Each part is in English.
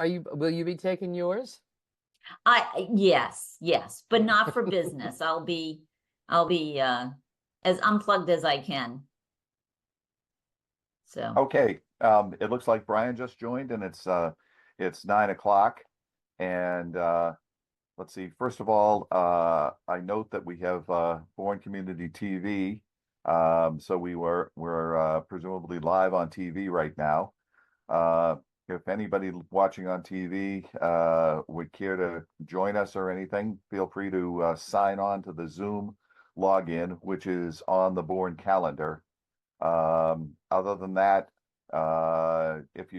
Will you be taking yours? Yes, but not for business. I'll be as unplugged as I can. So, Okay. It looks like Brian just joined, and it's 9 o'clock. And let's see. First of all, I note that we have Bourne Community TV. So we're presumably live on TV right now. If anybody watching on TV would care to join us or anything, feel free to sign on to the Zoom login, which is on the Bourne calendar. Other than that, if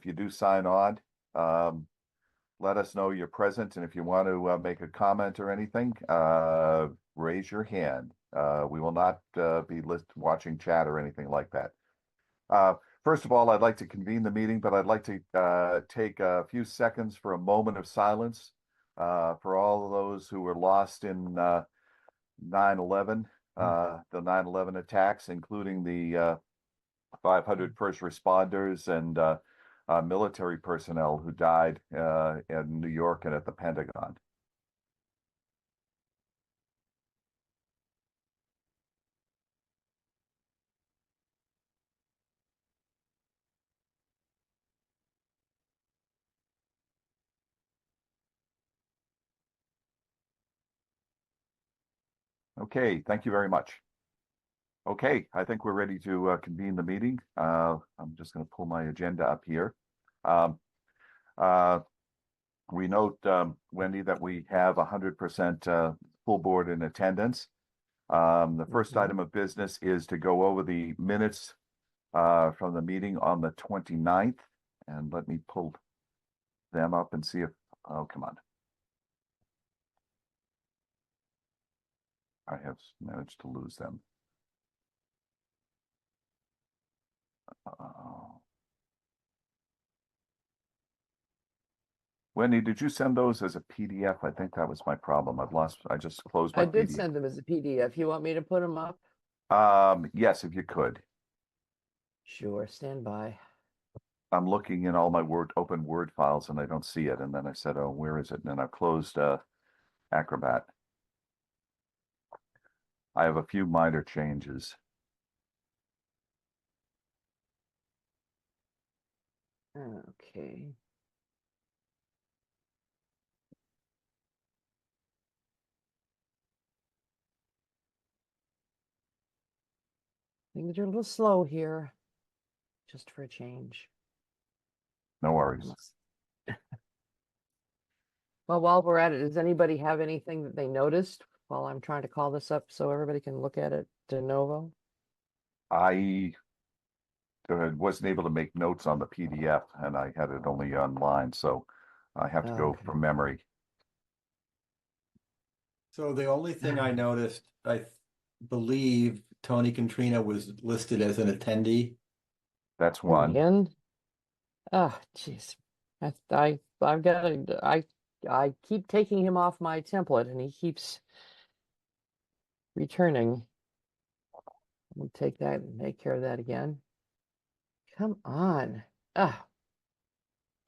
you do sign on, let us know you're present, and if you want to make a comment or anything, raise your hand. We will not be watching chat or anything like that. First of all, I'd like to convene the meeting, but I'd like to take a few seconds for a moment of silence for all of those who were lost in 9/11, the 9/11 attacks, including the 500 first responders and military personnel who died in New York and at the Pentagon. Okay, thank you very much. Okay, I think we're ready to convene the meeting. I'm just going to pull my agenda up here. Um, we note, Wendy, that we have 100% full board in attendance. The first item of business is to go over the minutes from the meeting on the 29th. And let me pull them up and see if, oh, come on. I have managed to lose them. Wendy, did you send those as a PDF? I think that was my problem. I just closed my I did PDF. send them as a PDF. You want me to put them up? Yes, if you could. Sure, stand by. I'm looking in all my open Word files and I don't see it. And then I said, oh, where is it? And then I've closed Acrobat. I have a few minor changes. Okay. Things are a little slow here, just for a change. No worries. Well, while we're at it, does anybody have anything that they noticed while I'm trying to call this up so everybody can look at it de novo? I wasn't able to make notes on the PDF and I had it only online, so I have to go from memory. So the only thing I noticed, I believe Tony Contrina was listed as an attendee. That's one. And jeez, I've got I keep taking him off my template and he keeps returning. We'll take that and take care of that again. Come on.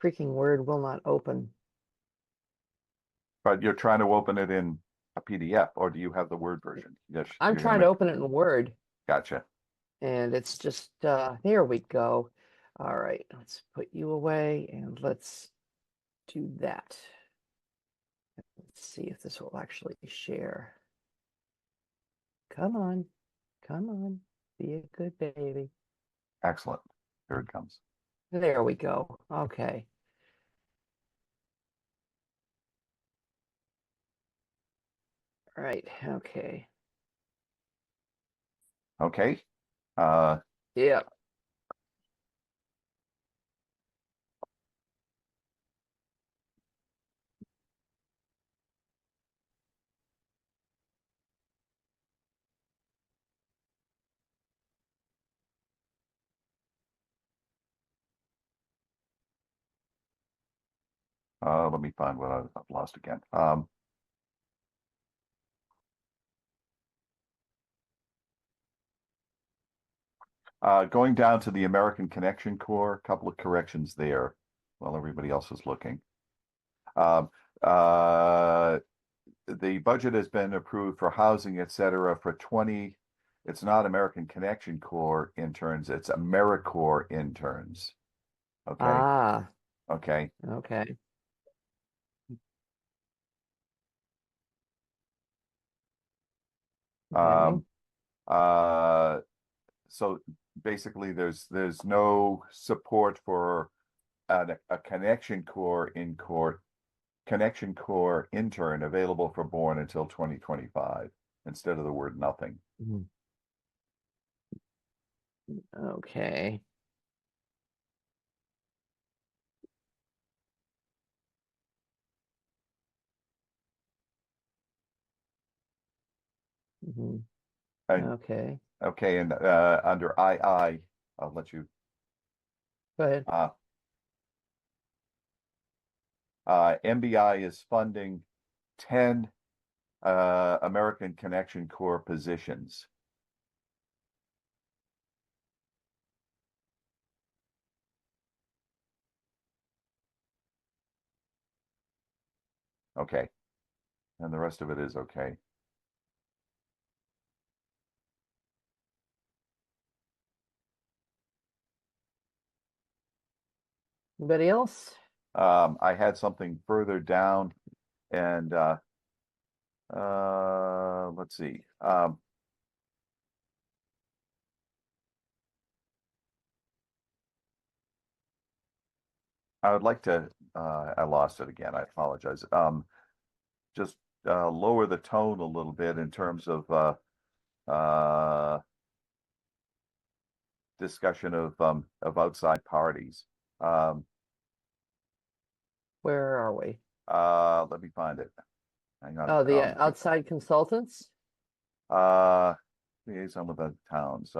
Freaking Word will not open. But you're trying to open it in a PDF, or do you have the Word version? Yes, I'm trying to open it in Word. Gotcha. And it's just, there we go. All right, let's put you away and let's do that. Let's see if this will actually share. Come on, come on, be a good baby. Excellent. Here it comes. There we go. Okay. All right, okay. Okay. Yeah. Let me find what I've lost again. Going down to the American Connection Corps, a couple of corrections there. while everybody else is looking. Um, uh, the budget has been approved for housing, et cetera, for 20. It's not American Connection Corps interns, it's AmeriCorps interns. Okay, Ah, okay. okay. Okay. Um, so basically there's no support for a Connection Corps Connection Corps intern available for Bourne until 2025 instead of the word nothing. Mhm. Okay. Mhm. And Okay. okay, and under I'll let you Go ahead. MBI is funding 10 American Connection Corps positions. Okay. And the rest of it is okay. Anybody else? I had something further down and let's see. I would like to I lost it again. I apologize. Just lower the tone a little bit in terms of discussion of outside parties. Where are we? Let me find it. Hang on. Oh, the outside consultants? Liaison with the towns.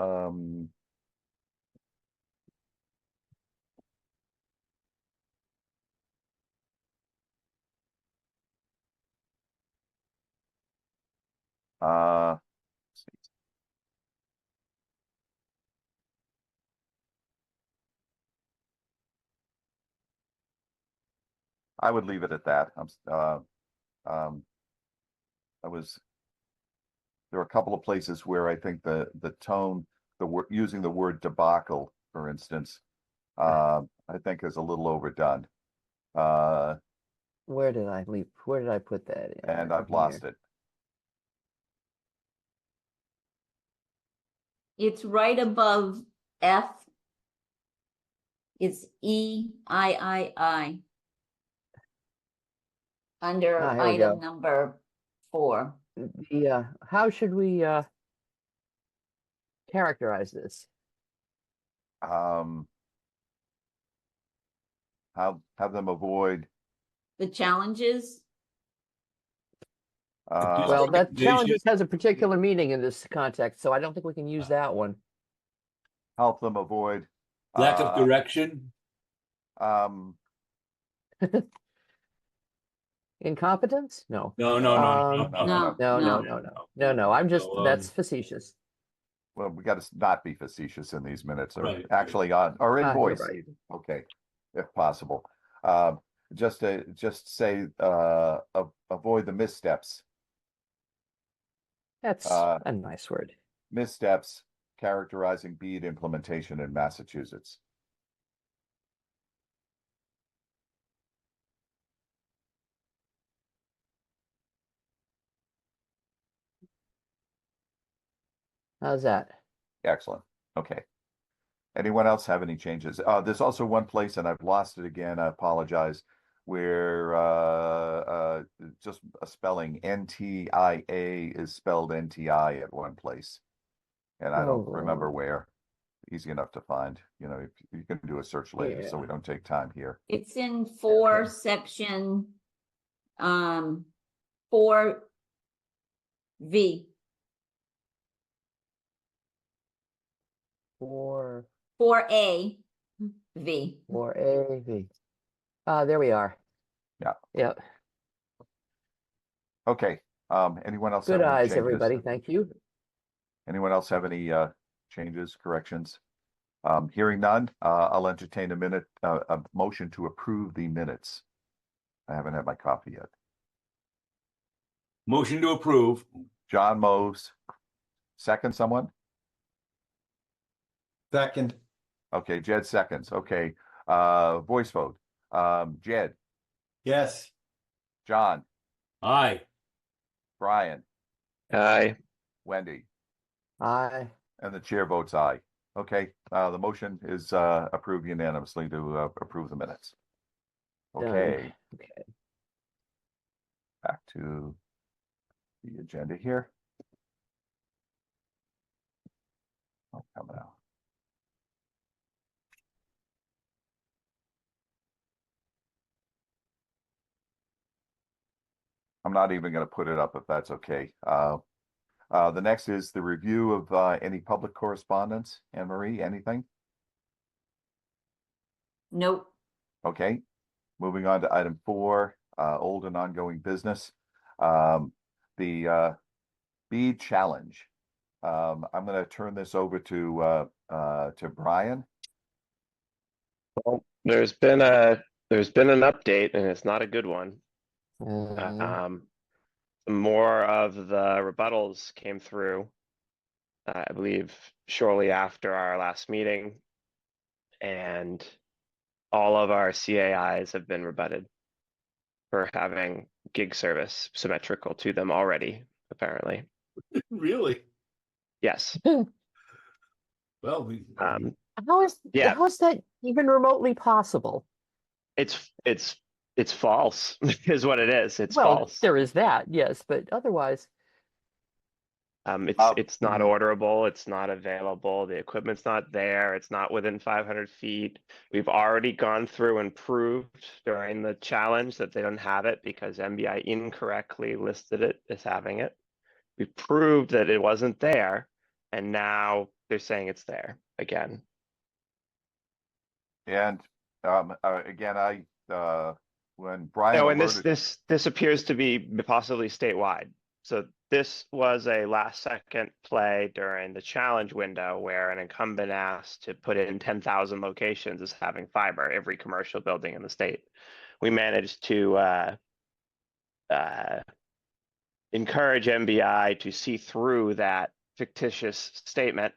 Let's see. I would leave it at that. Um, there were a couple of places where I think the tone, the word using the word debacle, for instance, I think is a little overdone. Where did I leave? Where did I put that in? And I've lost it. It's right above F. It's EIII. Under Ah, here we item go. number 4. The how should we characterize this? Have them avoid. The challenges. Well, that Recommendation. challenges has a particular meaning in this context, so I don't think we can use that one. Help them avoid. Lack of direction. Um, Incompetence? No. No, no, no, Um, no, No. No. I'm just No, that's facetious. well, we got to not be facetious in these minutes, or Right. actually on or in You're voice. right. Okay, if possible. Just say avoid the missteps. That's a nice word. Missteps characterizing BEAD implementation in Massachusetts. How's that? Excellent. Okay. Anyone else have any changes? There's also one place, and I've lost it again. I apologize. Where just a spelling NTIA is spelled NTI at one place, and I don't remember where. Easy enough to find. You know, you can do a search later, so we don't take time here. It's in 4 Okay. section 4V. 4 4A V. 4AV. There we are. Yeah. Yep. Okay. Anyone else Good have any eyes, changes? everybody. Thank you. Anyone else have any changes, corrections? Hearing none, I'll entertain a motion to approve the minutes. I haven't had my coffee yet. Motion to approve. John moves. Second, someone? Second, Okay, Jed seconds. Okay, voice vote. Jed, yes. John, Aye. Brian, Aye. Wendy, Aye. and the chair votes aye. Okay, the motion is approved unanimously to approve the minutes. Done. Okay, Okay. back to the agenda here. Oh, coming out. I'm not even going to put it up if that's okay. The next is the review of any public correspondence. Anne Marie, anything? Nope. Okay, moving on to item 4, old and ongoing business. The bead challenge. I'm going to turn this over to Brian. Well, there's been an update, and it's not a good one. Mhm. More of the rebuttals came through, I believe, shortly after our last meeting, and all of our CAIs have been rebutted for having gig service symmetrical to them already, apparently. Really? Yes. Well, Yeah. How is that even remotely possible? It's false, is what it is. It's Well, false. there is that, yes, but otherwise, It's not orderable. It's not available. The equipment's not there. It's not within 500 feet. We've already gone through and proved during the challenge that they don't have it because MBI incorrectly listed it as having it. We proved that it wasn't there, and now they're saying it's there again. And again, when Brian Oh, and alerted, this appears to be possibly statewide. So this was a last second play during the challenge window where an incumbent asked to put in 10,000 locations as having fiber, every commercial building in the state. We managed to encourage MBI to see through that fictitious statement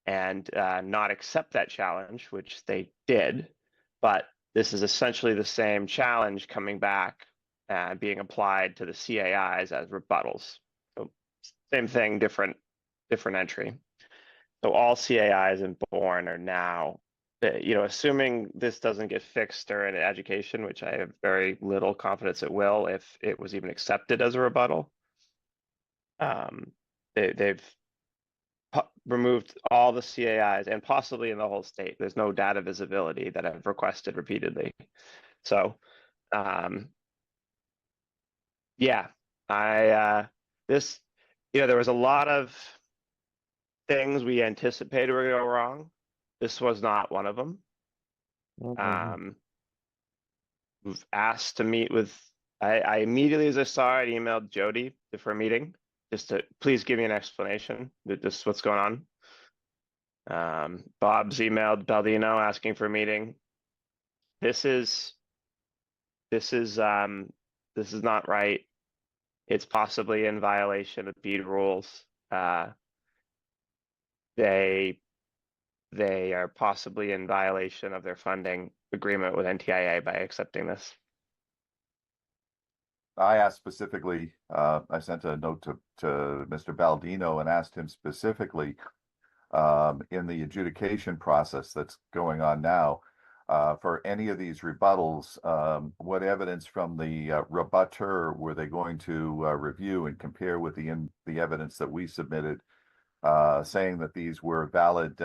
and not accept that challenge, which they did. But this is essentially the same challenge coming back and being applied to the CAIs as rebuttals. So same thing, different entry. So all CAIs in Bourne are now, assuming this doesn't get fixed during education, which I have very little confidence it will, if it was even accepted as a rebuttal. They've removed all the CAIs and possibly in the whole state. There's no data visibility that I've requested repeatedly. So, yeah, there was a lot of things we anticipated were going to go wrong. This was not one of them. mhm. We've asked to meet with, I immediately as I saw it, emailed Jody for a meeting, just to please give me an explanation that this is what's going on. Bob's emailed Baldino asking for a meeting. This is not right. It's possibly in violation of BEAD rules. They are possibly in violation of their funding agreement with NTIA by accepting this. I asked specifically, I sent a note to Mr. Baldino and asked him specifically in the adjudication process that's going on now, for any of these rebuttals, what evidence from the rebuttor were they going to review and compare with the evidence that we submitted, saying that these were valid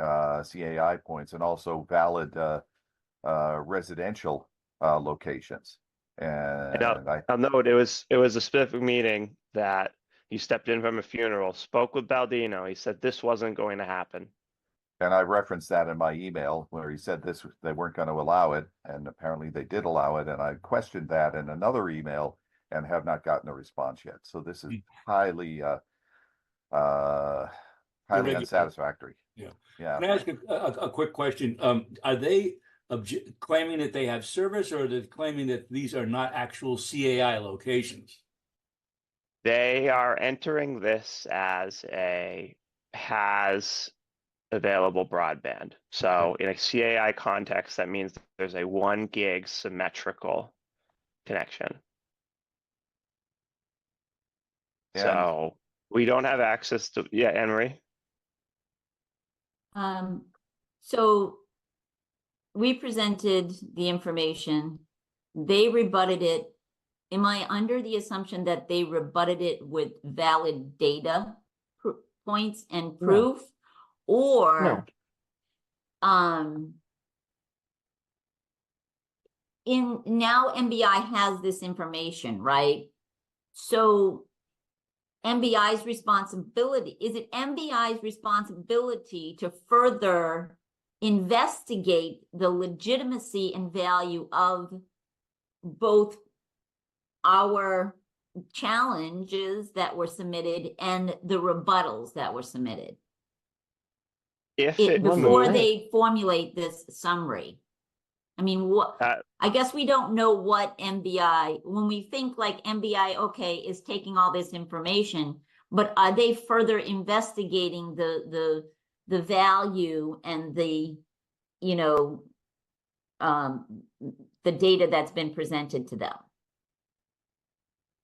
CAI points and also valid residential locations. And I'll note it was a specific meeting that he stepped in from a funeral, spoke with Baldino. He said this wasn't going to happen. And I referenced that in my email where he said they weren't going to allow it, and apparently they did allow it. And I questioned that in another email and have not gotten a response yet. So this is highly Irregular. unsatisfactory. Yeah. Yeah. Can I ask a quick question? Are they claiming that they have service, or are they claiming that these are not actual CAI locations? They are entering this as has available broadband. So in a CAI context, that means there's a 1 gig symmetrical connection. And So we don't have access to, yeah, Anne Marie? So we presented the information, they rebutted it. Am I under the assumption that they rebutted it with valid data points and proof? Or, in now MBI has this information, right? So MBI's responsibility, is it MBI's responsibility to further investigate the legitimacy and value of both our challenges that were submitted and the rebuttals that were submitted If it before moves, they formulate this summary? I mean, what? Uh, I guess we don't know what MBI, when we think like MBI, okay, is taking all this information, but are they further investigating the value and the, you know, the data that's been presented to them?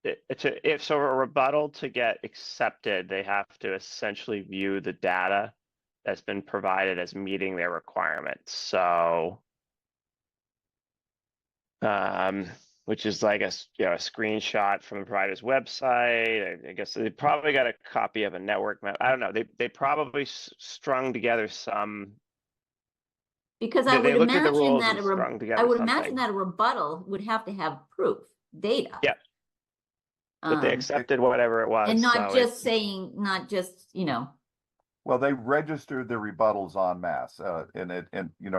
if so, a rebuttal to get accepted, they have to essentially view the data that's been provided as meeting their requirements. So, which is like a screenshot from the provider's website. I guess they probably got a copy of a network map. I don't know. They probably strung together some. Because I They would looked at the imagine rules that and strung I together would something. imagine that a rebuttal would have to have proof, data. Yeah. But they accepted whatever it was. And not so just saying, not just, you know. well, they registered the rebuttals en masse, and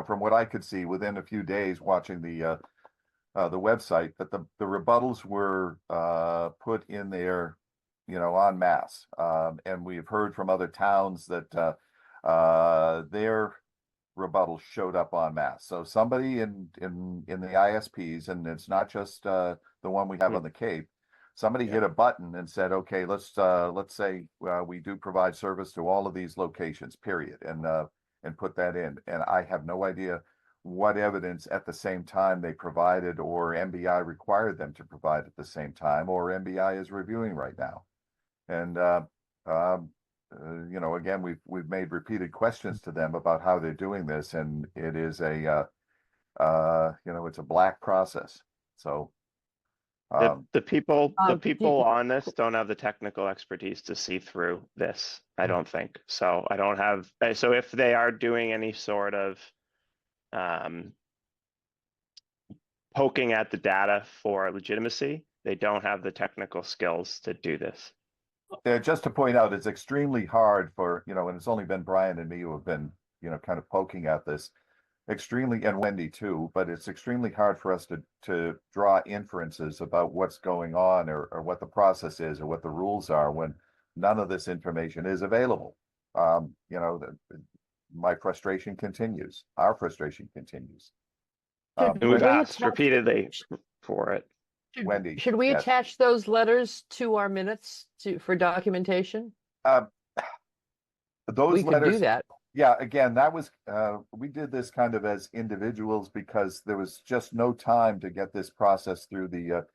from what I could see, within a few days watching the website, that the rebuttals were put in there, en masse. And we've heard from other towns that their rebuttals showed up en masse. So somebody in the ISPs, and it's not just the one we have on the Cape. Somebody hit a button and said, "Okay, let's say we do provide service to all of these locations, period," and put that in. And I have no idea what evidence at the same time they provided, or MBI required them to provide at the same time, or MBI is reviewing right now. And again, we've made repeated questions to them about how they're doing this, and it is it's a black process. So. The people do- on this don't have the technical expertise to see through this, I don't think. So I don't have, so if they are doing any sort of poking at the data for legitimacy, they don't have the technical skills to do this. Just to point out, it's extremely hard for, and it's only been Brian and me who have been, kind of poking at this. And Wendy too, but it's extremely hard for us to draw inferences about what's going on, or what the process is, or what the rules are, when none of this information is available. My frustration continues. Our frustration continues. And we've asked repeatedly for it. Wendy, should we yes. attach those letters to our minutes for documentation? Those We could letters, do that. yeah, again, that was, we did this kind of as individuals because there was just no time to get this process through the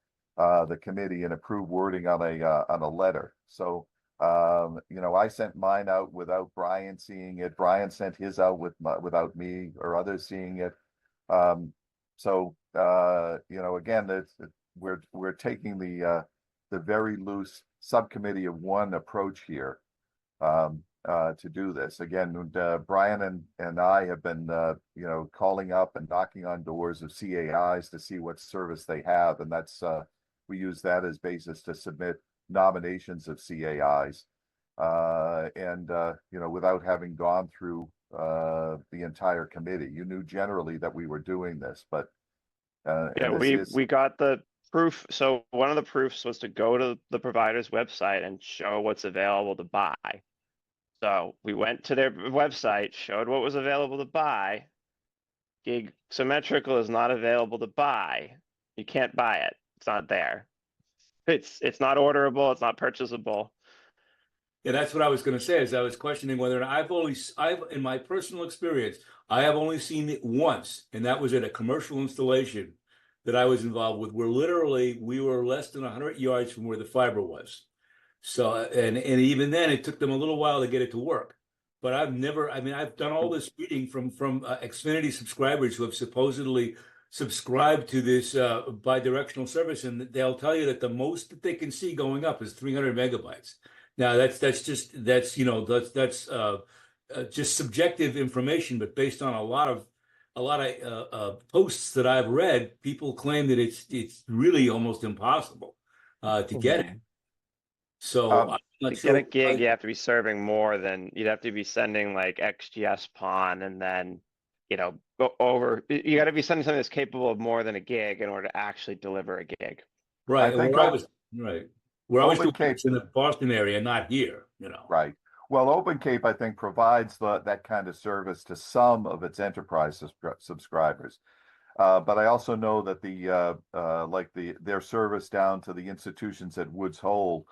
committee and approve wording on a letter. So, I sent mine out without Brian seeing it. Brian sent his out without me or others seeing it. Again, we're taking the very loose subcommittee of one approach here. To do this. Again, Brian and I have been, calling up and knocking on doors of CAIs to see what service they have. And that's, we use that as basis to submit nominations of CAIs. Without having gone through the entire committee, you knew generally that we were doing this, but We got the proof. So one of the proofs was to go to the provider's website and show what's available to buy. So we went to their website, showed what was available to buy. Gig symmetrical is not available to buy. You can't buy it. It's not there. It's not orderable. It's not purchasable. Yeah, that's what I was going to say. Is I was questioning whether or not I've in my personal experience, I have only seen it once, and that was at a commercial installation that I was involved with, where literally we were less than 100 yards from where the fiber was. So, and even then, it took them a little while to get it to work. But I've never, I mean, I've done all this reading from Xfinity subscribers who have supposedly subscribed to this bi-directional service, and they'll tell you that the most that they can see going up is 300 megabytes. Now that's just subjective information, but based on a lot of posts that I've read, people claim that it's really almost impossible to get it. So Um, I'm not To sure. get a gig, you have to be serving more than, you'd have to be sending like XGS PON and then, go over, you got to be sending something that's capable of more than a gig in order to actually deliver a gig. Right, I and think where I was where I was Open doing Cape, it's in the Boston area, not here. right. Well, Open Cape, I think, provides that kind of service to some of its enterprise subscribers. But I also know that their service down to the institutions at Woods Hole,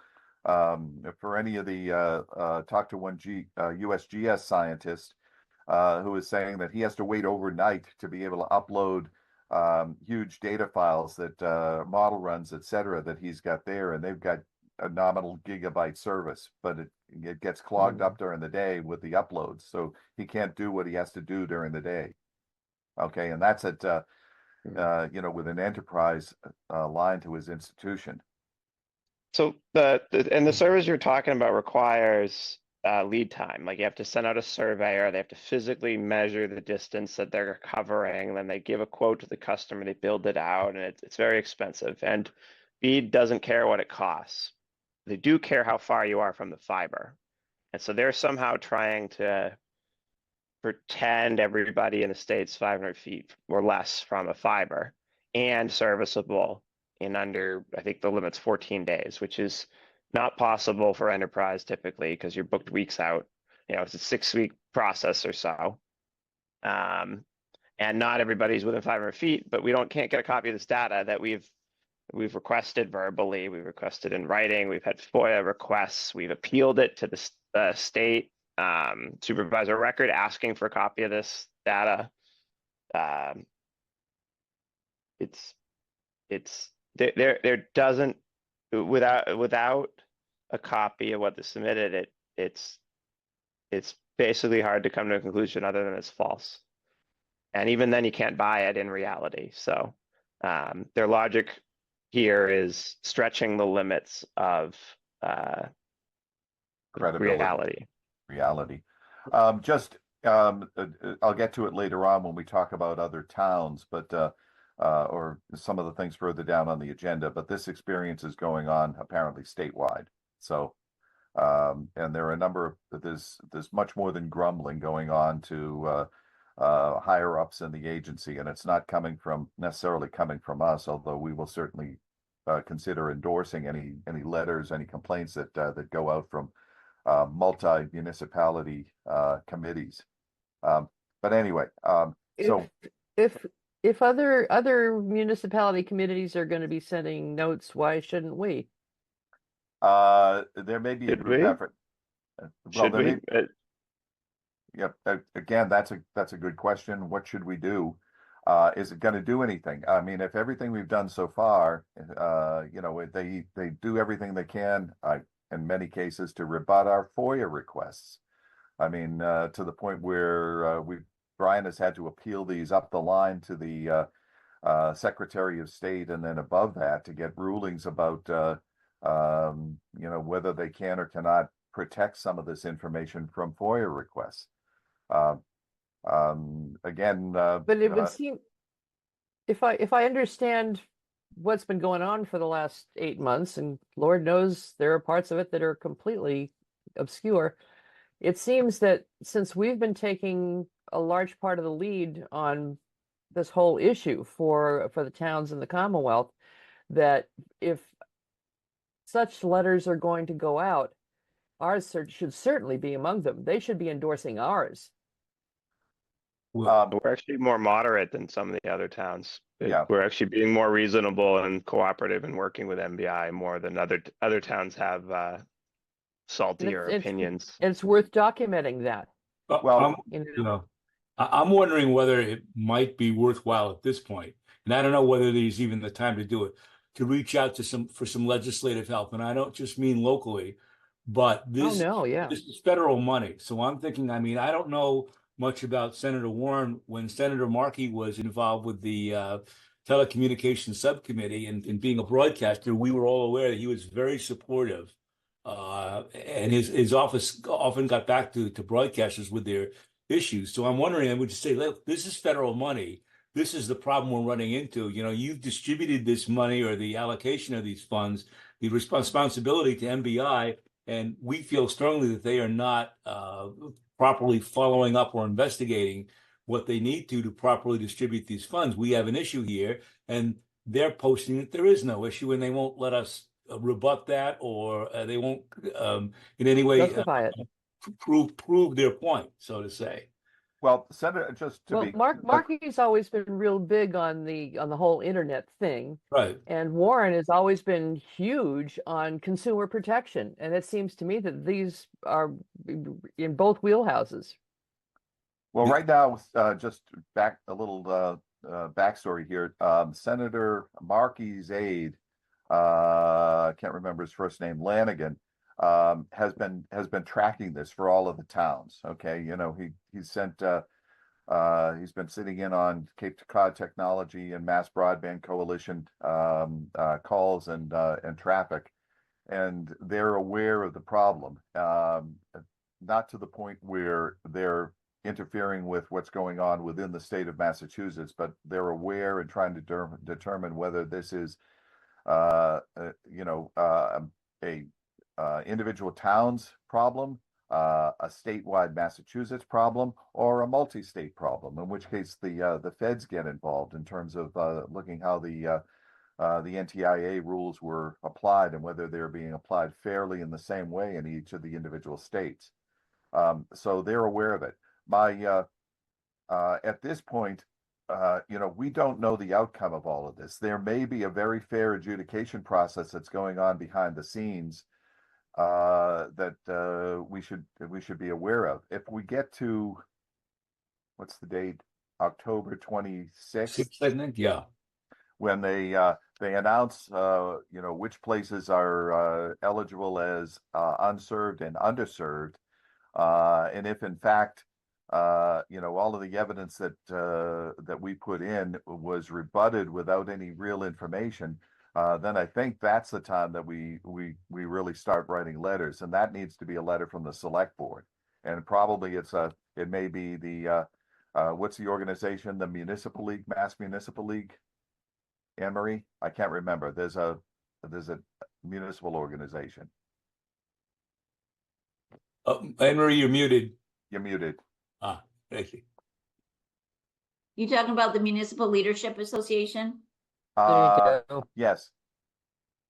for any of the talk to one USGS scientist who is saying that he has to wait overnight to be able to upload huge data files that model runs, et cetera, that he's got there, and they've got a nominal gigabyte service, but it gets clogged up during the day with the uploads, so he can't do what he has to do during the day. Okay, and that's at with an enterprise line to his institution. So the service you're talking about requires lead time. Like you have to send out a surveyor, they have to physically measure the distance that they're covering, then they give a quote to the customer, they build it out, and it's very expensive. And BEAD doesn't care what it costs. They do care how far you are from the fiber. And so they're somehow trying to pretend everybody in the state's 500 feet or less from a fiber and serviceable in under, I think the limit's 14 days, which is not possible for enterprise typically because you're booked weeks out. It's a 6-week process or so. And not everybody's within 500 feet, but can't get a copy of this data that we've requested verbally, we've requested in writing, we've had FOIA requests, we've appealed it to the state supervisor record asking for a copy of this data. There doesn't, without a copy of what they submitted, it's basically hard to come to a conclusion other than it's false. And even then you can't buy it in reality. So their logic here is stretching the limits of Credibility. reality. I'll get to it later on when we talk about other towns, but or some of the things further down on the agenda. But this experience is going on apparently statewide. So, and there are a number of there's much more than grumbling going on to higher ups in the agency, and it's not necessarily coming from us, although we will certainly consider endorsing any letters, any complaints that go out from multi-municipality committees. But anyway, so if other municipality committees are going to be sending notes, why shouldn't we? there may be a Should group we? effort. Should we? Again, that's a good question. What should we do? Is it going to do anything? I mean, if everything we've done so far, they do everything they can, in many cases, to rebut our FOIA requests. I mean, to the point where Brian has had to appeal these up the line to the Secretary of State, and then above that to get rulings about whether they can or cannot protect some of this information from FOIA requests. Again, But it would seem, if I understand what's been going on for the last 8 months, and Lord knows there are parts of it that are completely obscure, it seems that since we've been taking a large part of the lead on this whole issue for the towns in the Commonwealth, that if such letters are going to go out, should certainly be among them. They should be endorsing ours. Well, We're actually more moderate than some of the other towns. Yeah. We're actually being more reasonable and cooperative and working with MBI more than other towns have And saltier opinions. it's worth documenting that. Well, You you know, know, I'm wondering whether it might be worthwhile at this point, and I don't know whether there's even the time to do it, to reach out to for some legislative help. And I don't just mean locally, but oh no, yeah. this is federal money. So I'm thinking, I mean, I don't know much about Senator Warren. When Senator Markey was involved with the telecommunications subcommittee and being a broadcaster, we were all aware that he was very supportive. And his office often got back to broadcasters with their issues. So I'm wondering, I would just say, look, this is federal money. This is the problem we're running into. You know, you've distributed this money or the allocation of these funds, the responsibility to MBI, and we feel strongly that they are not properly following up or investigating what they need to properly distribute these funds. We have an issue here, and they're posting that there is no issue, and they won't let us rebut that, or they won't in any way Justify it. prove their point, so to say. well, Senator, just to Well, be Markey's always been real big on the whole internet thing, Right. and Warren has always been huge on consumer protection. And it seems to me that these are in both wheelhouses. well, right now, just back a little backstory here. Senator Markey's aide, I can't remember his first name, Lanigan, has been tracking this for all of the towns. Okay, you know, he's been sitting in on Cape Cod Technology and Mass Broadband Coalition calls and traffic, and they're aware of the problem. Not to the point where they're interfering with what's going on within the state of Massachusetts, but they're aware and trying to determine whether this is, you know, a individual town's problem, a statewide Massachusetts problem, or a multi-state problem. In which case, the feds get involved in terms of looking how the NTIA rules were applied and whether they're being applied fairly in the same way in each of the individual states. So they're aware of it. At this point, you know, we don't know the outcome of all of this. There may be a very fair adjudication process that's going on behind the scenes that we should be aware of. If we get to, what's the date? October 26th, I think, yeah. when they announce you know, which places are eligible as unserved and underserved, and if in fact you know, all of the evidence that we put in was rebutted without any real information, then I think that's the time that we really start writing letters, and that needs to be a letter from the select board, and probably it may be the what's the organization, the Municipal League, Mass Municipal League, Anne Marie? I can't remember. There's a municipal organization. Anne Marie, you're muted. You're muted. Thank you. You talking about the Municipal Leadership Association? There you go. Yes.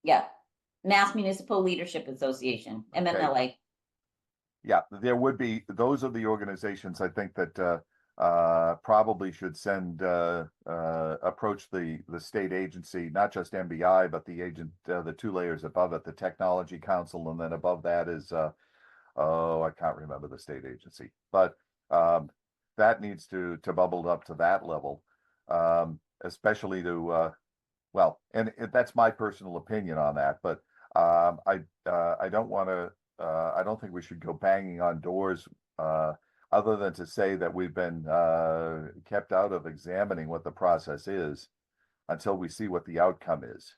Yeah, Mass Municipal Leadership Association, MMLA. Yeah, there would be, those are the organizations I think that probably should approach the state agency, not just MBI, but the two layers above it, the Technology Council, and then above that is I can't remember the state agency, but that needs to bubble up to that level, especially to well, and that's my personal opinion on that, but I don't want to. I don't think we should go banging on doors, other than to say that we've been kept out of examining what the process is until we see what the outcome is.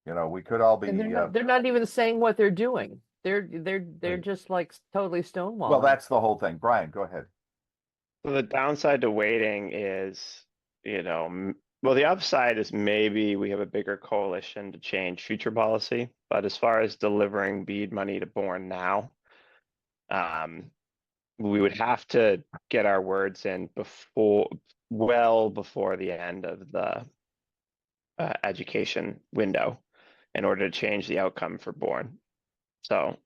You know, we could all be. And they're not even saying what they're doing. They're just like totally stonewalling. Well, that's the whole thing. Brian, go ahead. So the downside to waiting is, you know, well, the upside is maybe we have a bigger coalition to change future policy. But as far as delivering BEAD money to Bourne now, we would have to get our words in well before the end of the education window in order to change the outcome for Bourne. So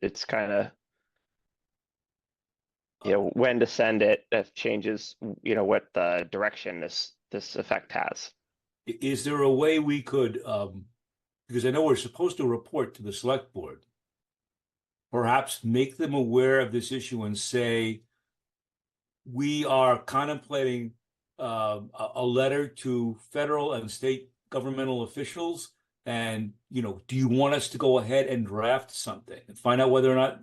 it's kind of, when to send it that changes, what the direction this effect has. Is there a way we could, because I know we're supposed to report to the select board, perhaps make them aware of this issue and say, we are contemplating a letter to federal and state governmental officials, and do you want us to go ahead and draft something and find out whether or not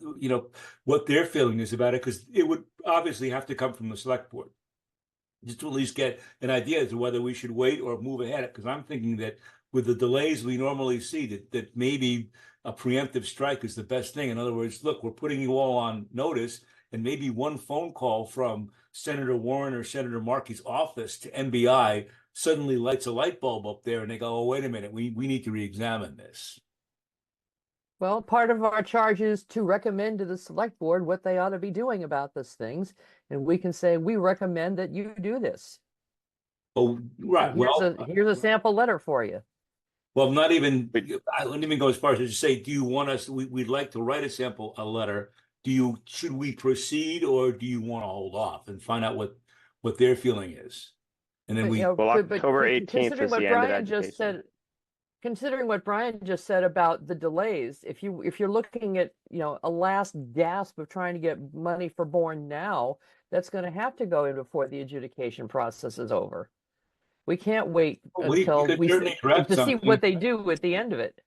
what their feeling is about it, because it would obviously have to come from the select board, just to at least get an idea as to whether we should wait or move ahead. Because I'm thinking that with the delays we normally see, that maybe a preemptive strike is the best thing. In other words, look, we're putting you all on notice, and maybe one phone call from Senator Warren or Senator Markey's office to MBI suddenly lights a light bulb up there, and they go, oh, wait a minute, we need to re-examine this. Well, part of our charge is to recommend to the select board what they ought to be doing about these things. And we can say, we recommend that you do this. Oh, right. Here's a sample letter for you. Well, I wouldn't even go as far as to say, do you want us, we'd like to write a letter. Should we proceed, or do you want to hold off and find out what their feeling is? And then October 18th is the end of education. Considering what Brian just said about the delays, if you're looking at a last gasp of trying to get money for Bourne now, that's going to have to go in before the adjudication process is over. We can't wait until to see what they do at the end of it.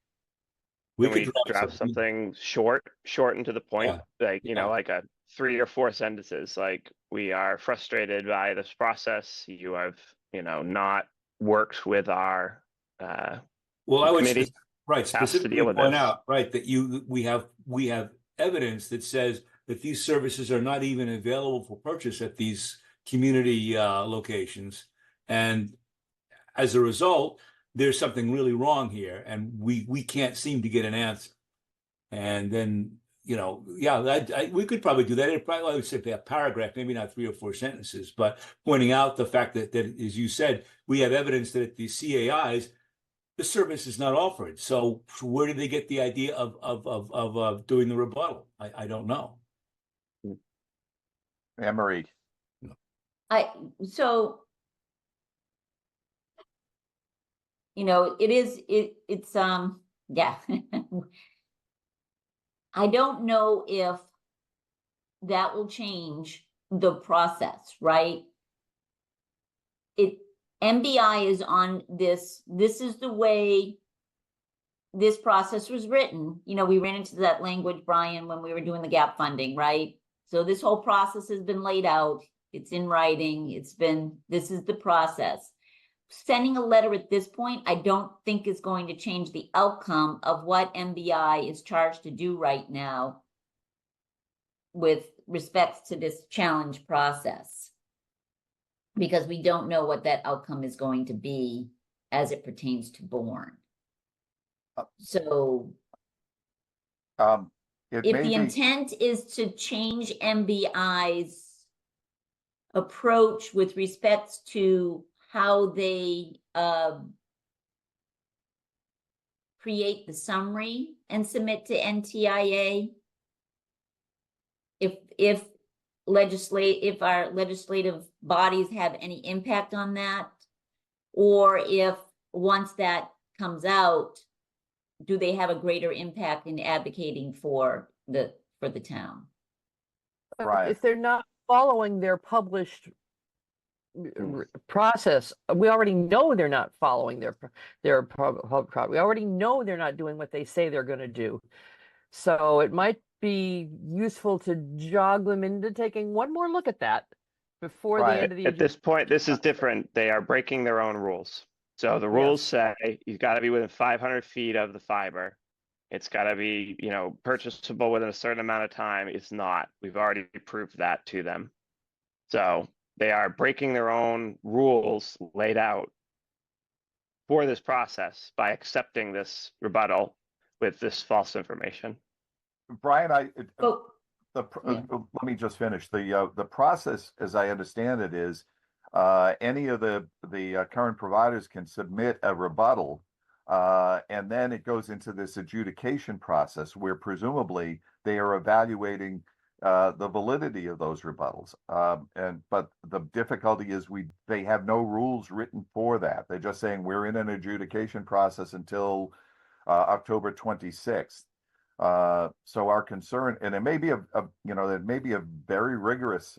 We could draft something short and to the point, like like a 3 or 4 sentences. Like, we are frustrated by this process. You have not worked with our well, I would committee. Specifically point out that we have evidence that says that these services are not even available for purchase at these community locations, and as a result, there's something really wrong here, and we can't seem to get an answer. And then we could probably do that. I would say a paragraph, maybe not 3 or 4 sentences, but pointing out the fact that as you said, we have evidence that at the CAIs, the service is not offered. So where did they get the idea of doing the rebuttal? I don't know. Anne-Marie. It's yeah. I don't know if that will change the process, right? MBI is on this. This is the way this process was written. We ran into that language, Brian, when we were doing the gap funding, right? So this whole process has been laid out. It's in writing. This is the process. Sending a letter at this point, I don't think is going to change the outcome of what MBI is charged to do right now with respect to this challenge process, because we don't know what that outcome is going to be as it pertains to Bourne. So if the intent is to change MBI's approach with respect to how they create the summary and submit to NTIA, if our legislative bodies have any impact on that, or if once that comes out, do they have a greater impact in advocating for the town? Right. If they're not following their published process, we already know they're not following their we already know they're not doing what they say they're going to do. So it might be useful to jog them into taking one more look at that before the end of the. At this point, this is different. They are breaking their own rules. So the rules say you've got to be within 500 feet of the fiber. It's got to be, purchasable within a certain amount of time. It's not. We've already proved that to them. So they are breaking their own rules laid out for this process by accepting this rebuttal with this false information. Brian, let me just finish. The process, as I understand it, is any of the current providers can submit a rebuttal And then it goes into this adjudication process where presumably they are evaluating the validity of those rebuttals. But the difficulty is they have no rules written for that. They're just saying we're in an adjudication process until October 26th. So our concern, and it may be it may be a very rigorous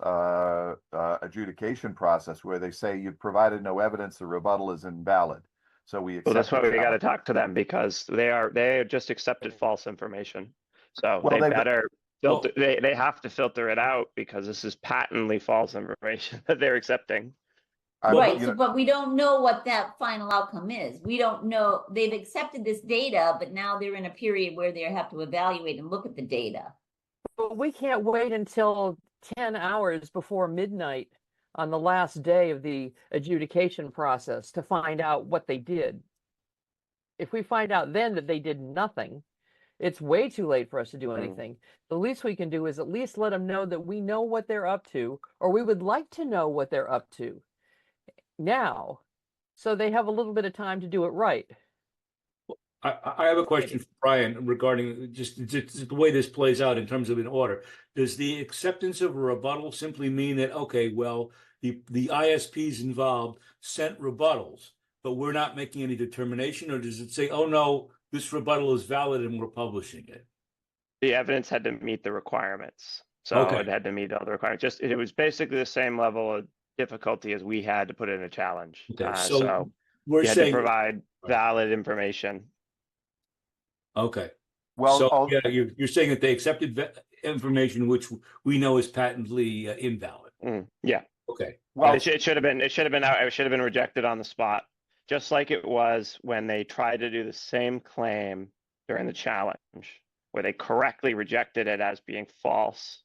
adjudication process where they say you've provided no evidence, the rebuttal is invalid. So we accept. Well, that's why the we got to challenge. talk to them, because they just accepted false information. So Well, they they've- better filter. Well- They have to filter it out, because this is patently false information that they're accepting. Right, you so, know, but we don't know what that final outcome is. We don't know, they've accepted this data, but now they're in a period where they have to evaluate and look at the data. But we can't wait until 10 hours before midnight on the last day of the adjudication process to find out what they did. If we find out then that they did nothing, it's way too late for us to do anything. The least we can do is at least let them know that we know what they're up to, or we would like to know what they're up to now, so they have a little bit of time to do it right. I have a question for Brian regarding just the way this plays out in terms of an order. Does the acceptance of a rebuttal simply mean that, okay, well, the ISPs involved sent rebuttals, but we're not making any determination? Or does it say, oh no, this rebuttal is valid and we're publishing it? The evidence had to meet the requirements. So Okay. it had to meet all the requirements. It was basically the same level of difficulty as we had to put in a challenge. Okay, So so we're you had to saying, provide valid information. okay, well, so yeah, you're saying that they accepted information which we know is patently invalid. Yeah. Okay. well, It should have been rejected on the spot, just like it was when they tried to do the same claim during the challenge, where they correctly rejected it as being false.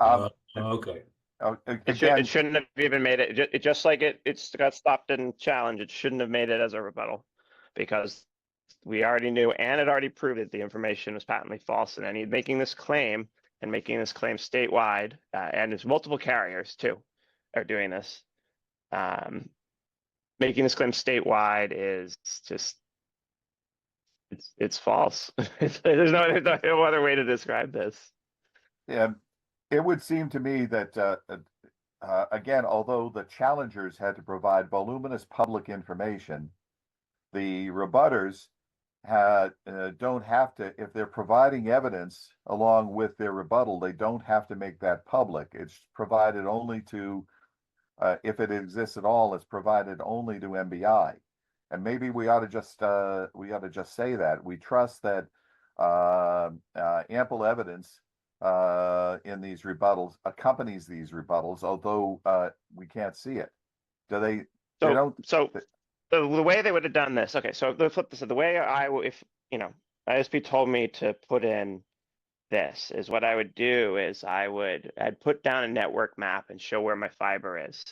Okay. again, It shouldn't have even made it. It just like it's got stopped in challenge. It shouldn't have made it as a rebuttal, because we already knew and it already proved that the information was patently false. And then he's making this claim statewide, and there's multiple carriers too are doing this. Making this claim statewide is just it's false. There's no other way to describe this. Yeah, it would seem to me that again, although the challengers had to provide voluminous public information, the rebutters don't have to. If they're providing evidence along with their rebuttal, they don't have to make that public. It's provided only to, if it exists at all, it's provided only to MBI. And maybe we ought to just say that we trust that ample evidence in these rebuttals accompanies these rebuttals, although we can't see it. Do they? The way they would have done this. Okay, so the flip this. The way if ISP told me to put in this, is what I would do is I'd put down a network map and show where my fiber is.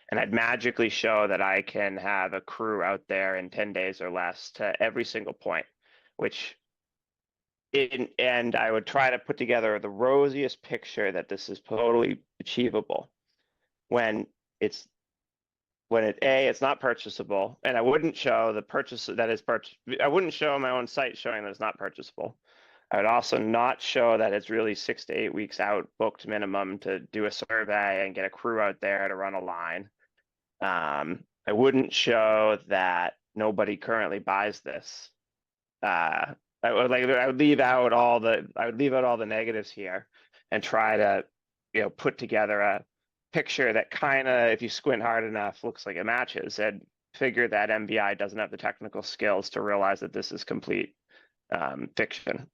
And I'd magically show that I can have a crew out there in 10 days or less to every single point, and I would try to put together the rosiest picture that this is totally achievable when it's not purchasable. And I wouldn't show the purchase that is purchased. I wouldn't show my own site showing that it's not purchasable. I would also not show that it's really 6 to 8 weeks out booked minimum to do a survey and get a crew out there to run a line. I wouldn't show that nobody currently buys this. I would leave out all the negatives here and try to, put together a picture that kind of, if you squint hard enough, looks like it matches, and figure that MBI doesn't have the technical skills to realize that this is complete fiction.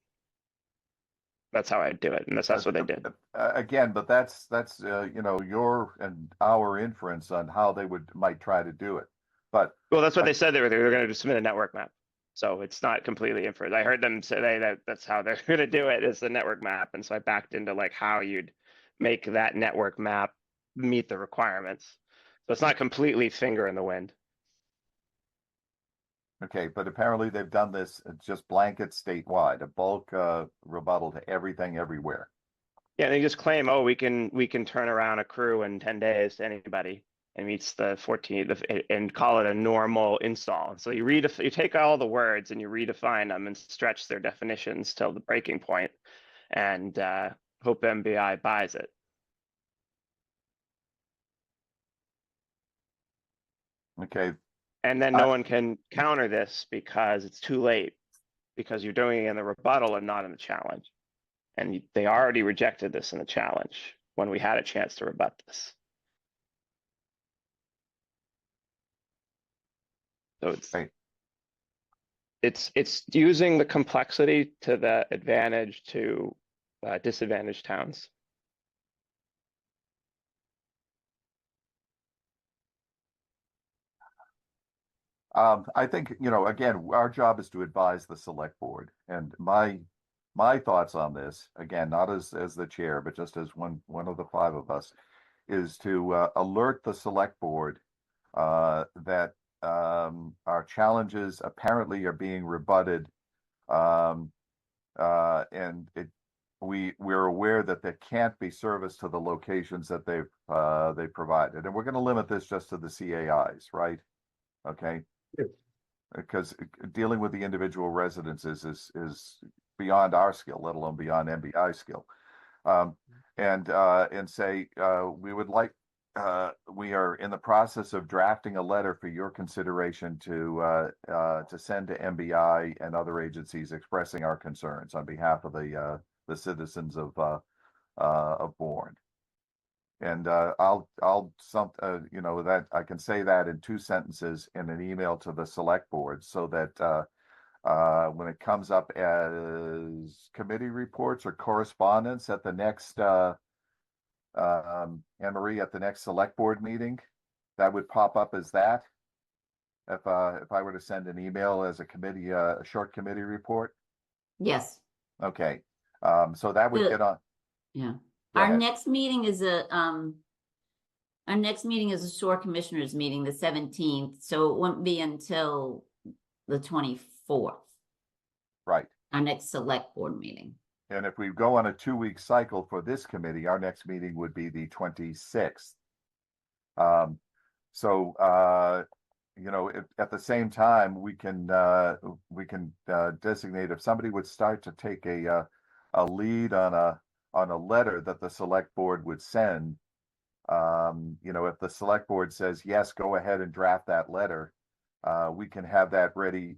That's how I'd do it, and that's what they did. Again, but that's your and our inference on how they might try to do it. But well, that's what they said they were going to submit a network map, so it's not completely inference. I heard them say that that's how they're going to do it, is the network map, and so I backed into like how you'd make that network map meet the requirements. So it's not completely finger in the wind. okay, but apparently they've done this just blanket statewide, a bulk rebuttal to everything everywhere. Yeah, they just claim, oh, we can turn around a crew in 10 days to anybody. and meets the 14 and call it a normal install. So you you take all the words and you redefine them and stretch their definitions till the breaking point, and hope MBI buys it. Okay, And then no one can counter this because it's too late, because you're doing it in the rebuttal and not in the challenge. And they already rejected this in the challenge when we had a chance to rebut this. So Right. it's using the complexity to the advantage to disadvantaged towns. I think, again, our job is to advise the select board, and my thoughts on this, again, not as the chair, but just as one of the five of us, is to alert the select board that our challenges apparently are being rebutted, and we're aware that there can't be service to the locations that they provided, and we're going to limit this just to the CAIs, right? Okay. Because dealing with the individual residences is beyond our skill, let alone beyond MBI skill. And say we would like, we are in the process of drafting a letter for your consideration to send to MBI and other agencies expressing our concerns on behalf of the citizens of Bourne. And that I can say that in 2 sentences in an email to the select board, so that when it comes up as committee reports or correspondence at the next Anne-Marie, at the next select board meeting, that would pop up as that. If I were to send an email as a committee, a short committee report. Yes. Okay. So that would get on. Yeah. Go Our ahead. next meeting is a SOAR commissioners meeting, the 17th, so it won't be until the 24th, Right. our next select board meeting. And if we go on a 2-week cycle for this committee, our next meeting would be the 26th. At the same time, we can designate, if somebody would start to take a lead on a letter that the select board would send. If the select board says, yes, go ahead and draft that letter, we can have that ready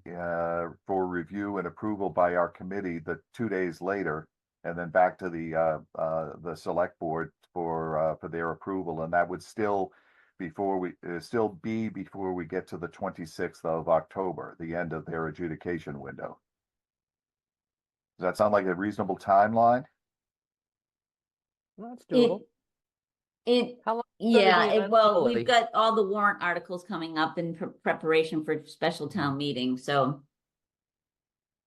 for review and approval by our committee 2 days later, and then back to the select board for their approval. And that would still be before we get to the 26th of October, the end of their adjudication window. Does that sound like a reasonable timeline? Well, that's doable. How long is it gonna be Well, eventually? we've got all the warrant articles coming up in preparation for special town meeting, so.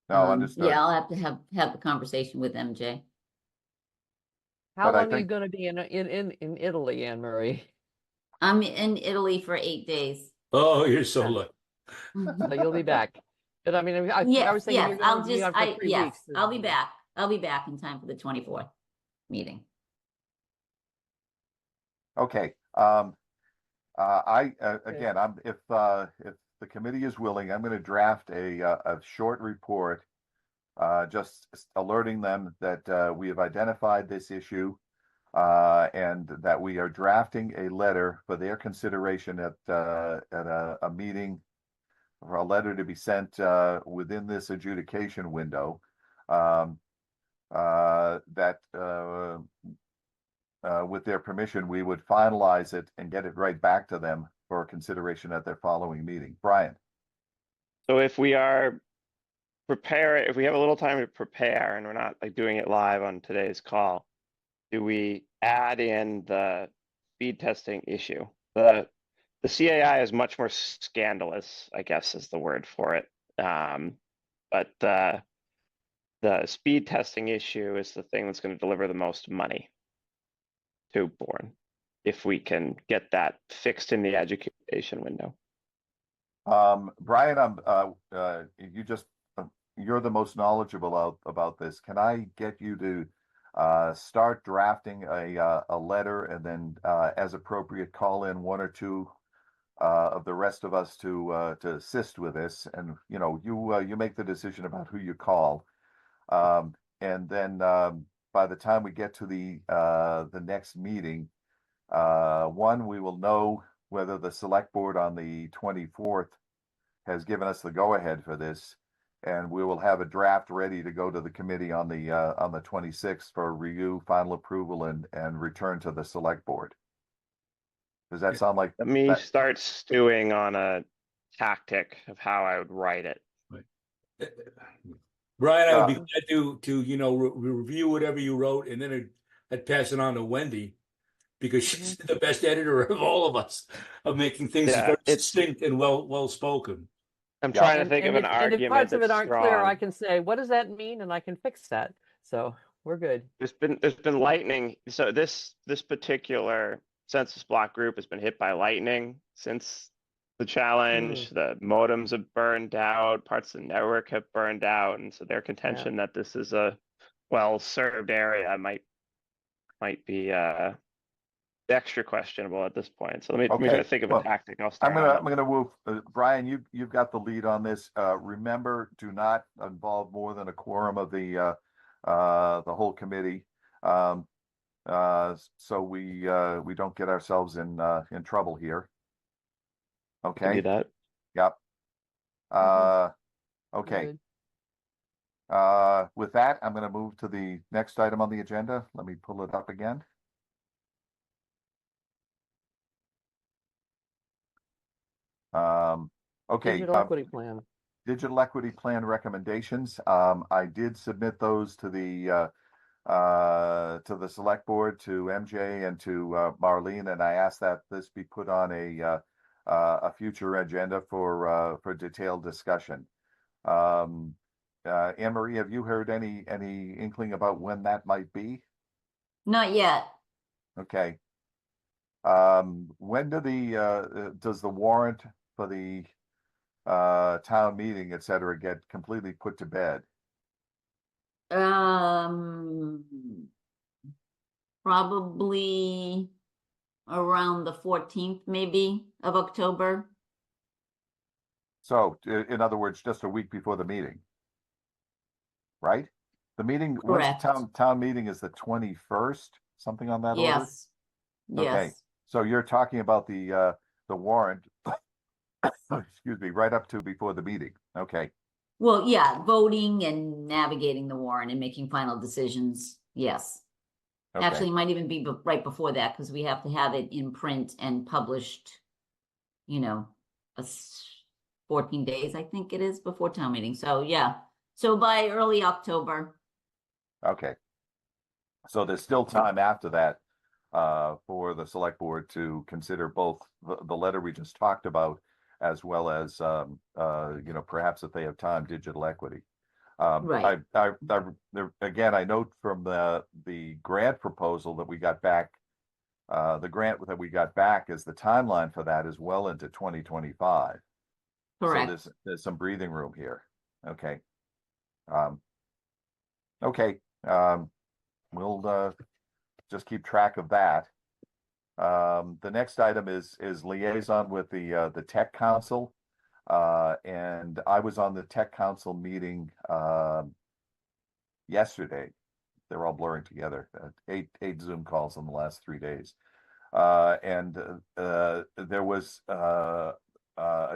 No, understood. Yeah, I'll have to have the conversation with MJ. How but I long are you think- going to be in Italy, Anne Marie? I'm in Italy for 8 days. Oh, you're so lucky. So you'll be back. But I mean, I was thinking Yes, you're going to be on for 3 weeks. I'll be back. I'll be back in time for the 24th meeting. Okay. If the committee is willing, I'm going to draft a short report, just alerting them that we have identified this issue, and that we are drafting a letter for their consideration at a meeting, for a letter to be sent within this adjudication window. With their permission, we would finalize it and get it right back to them for consideration at their following meeting. Brian. So if we have a little time to prepare and we're not like doing it live on today's call, do we add in the speed testing issue? The CAI is much more scandalous, I guess is the word for it. But the speed testing issue is the thing that's going to deliver the most money to Bourne, if we can get that fixed in the education window. Brian, you're the most knowledgeable about this. Can I get you to start drafting a letter, and then as appropriate, call in one or two of the rest of us to assist with this. And you make the decision about who you call, and then by the time we get to the next meeting, we will know whether the select board on the 24th has given us the go-ahead for this, and we will have a draft ready to go to the committee on the 26th for review, final approval, and return to the select board. Does that sound like Let me that? start stewing on a tactic of how I would write it. Brian, I would be glad to review whatever you wrote, and then I'd pass it on to Wendy, because she's the best editor of all of us, of making things Yeah, very it's- succinct and well spoken. I'm Yeah. trying to think of an if argument parts of that's it aren't clear, I strong. can say, what does that mean? And I can fix that. So we're good. There's been lightning. So this particular census block group has been hit by lightning since the challenge. The modems have burned out, parts of the network have burned out, and so their contention that this is a well-served area might be extra questionable at this point. So let me try to think of a tactic. I'll start. I'm gonna move. Brian, you've got the lead on this. Remember, do not involve more than a quorum of the whole committee, so we don't get ourselves in trouble here. Okay. Do that. Yep. Okay. Good. With that, I'm going to move to the next item on the agenda. Let me pull it up again. Okay. Digital equity plan. Digital equity plan recommendations. I did submit those to the select board, to MJ and to Marlene, and I asked that this be put on a future agenda for detailed discussion. Anne Marie, have you heard any inkling about when that might be? Not yet. Okay. When does the warrant for the town meeting, et cetera, get completely put to bed? Probably around the 14th, maybe, of October. So, in other words, just a week before the meeting, right? The meeting, Correct. town meeting is the 21st, something on that order? Yes. Okay. Yes. So you're talking about the warrant, excuse me, right up to before the meeting. Okay. Well, yeah, voting and navigating the warrant and making final decisions. Yes. Okay. Actually, it might even be right before that, because we have to have it in print and published, 14 days, I think it is, before town meeting. So yeah. So by early October. Okay. So there's still time after that for the select board to consider both the letter we just talked about, as well as perhaps if they have time, digital equity. Right. Again, I note from the grant proposal that we got back, the grant that we got back is the timeline for that is well into 2025. Correct. So there's some breathing room here. Okay. Okay. We'll just keep track of that. The next item is liaison with the Tech Council. And I was on the Tech Council meeting yesterday. They're all blurring together. Eight Zoom calls in the last 3 days. And there was a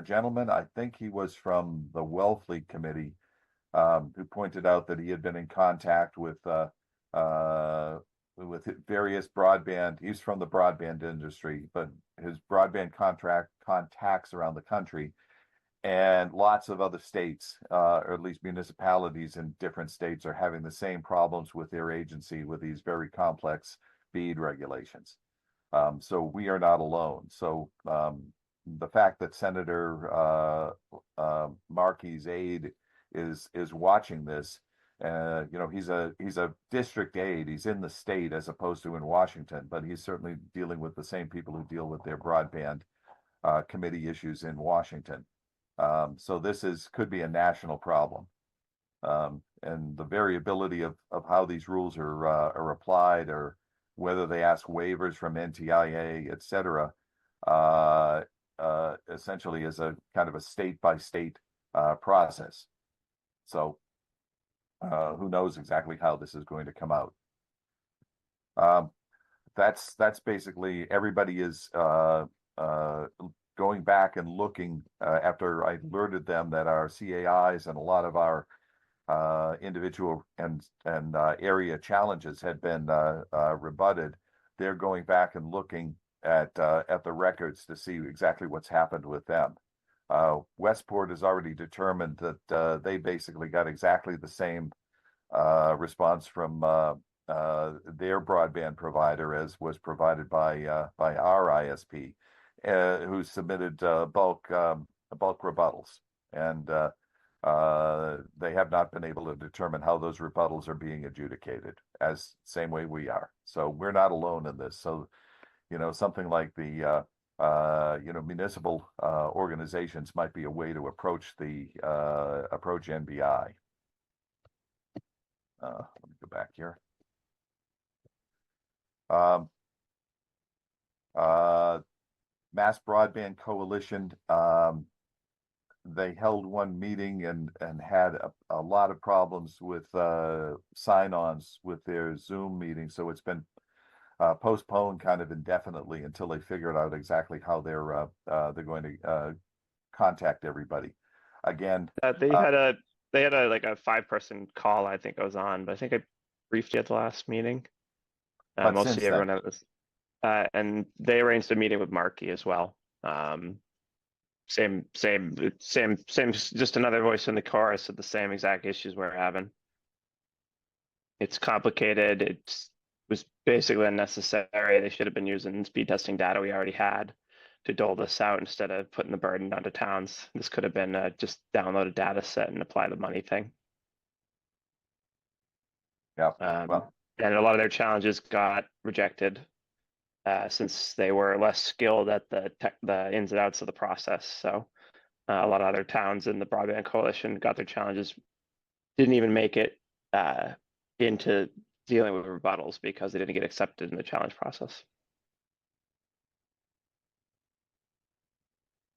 gentleman, I think he was from the Wellfleet Committee, who pointed out that he had been in contact with various broadband. He's from the broadband industry, but his broadband contacts around the country, and lots of other states, or at least municipalities in different states, are having the same problems with their agency with these very complex BEAD regulations. So we are not alone. So the fact that Senator Markey's aide is watching this, he's a district aide. He's in the state as opposed to in Washington, but he's certainly dealing with the same people who deal with their broadband committee issues in Washington. So this could be a national problem. And the variability of how these rules are applied, or whether they ask waivers from NTIA, et cetera, essentially is a kind of a state by state process. So who knows exactly how this is going to come out. That's basically everybody is going back and looking after I alerted them that our CAIs and a lot of our individual and area challenges had been rebutted. They're going back and looking at the records to see exactly what's happened with them. Westport has already determined that they basically got exactly the same response from their broadband provider as was provided by our ISP, who submitted bulk rebuttals, and they have not been able to determine how those rebuttals are being adjudicated, as same way we are. So we're not alone in this. So, something like the municipal organizations might be a way to approach NBI. Let me go back here. Mass Broadband Coalition, they held one meeting and had a lot of problems with sign-ons with their Zoom meeting. So it's been postponed kind of indefinitely until they figured out exactly how they're going to contact everybody. Again, They had a like a 5-person call. I think I was on, but I think I briefed you at the last meeting. But Mostly since everyone then, was, and they arranged a meeting with Markey as well. Same, just another voice in the chorus of the same exact issues we're having. It's complicated. It was basically unnecessary. They should have been using speed testing data we already had to dole this out instead of putting the burden onto towns. This could have been just download a data set and apply the money thing. yeah, And a lot of their challenges got rejected since they were less skilled at the ins and outs of the process. So a lot of other towns in the Broadband Coalition got their challenges, didn't even make it into dealing with rebuttals because they didn't get accepted in the challenge process.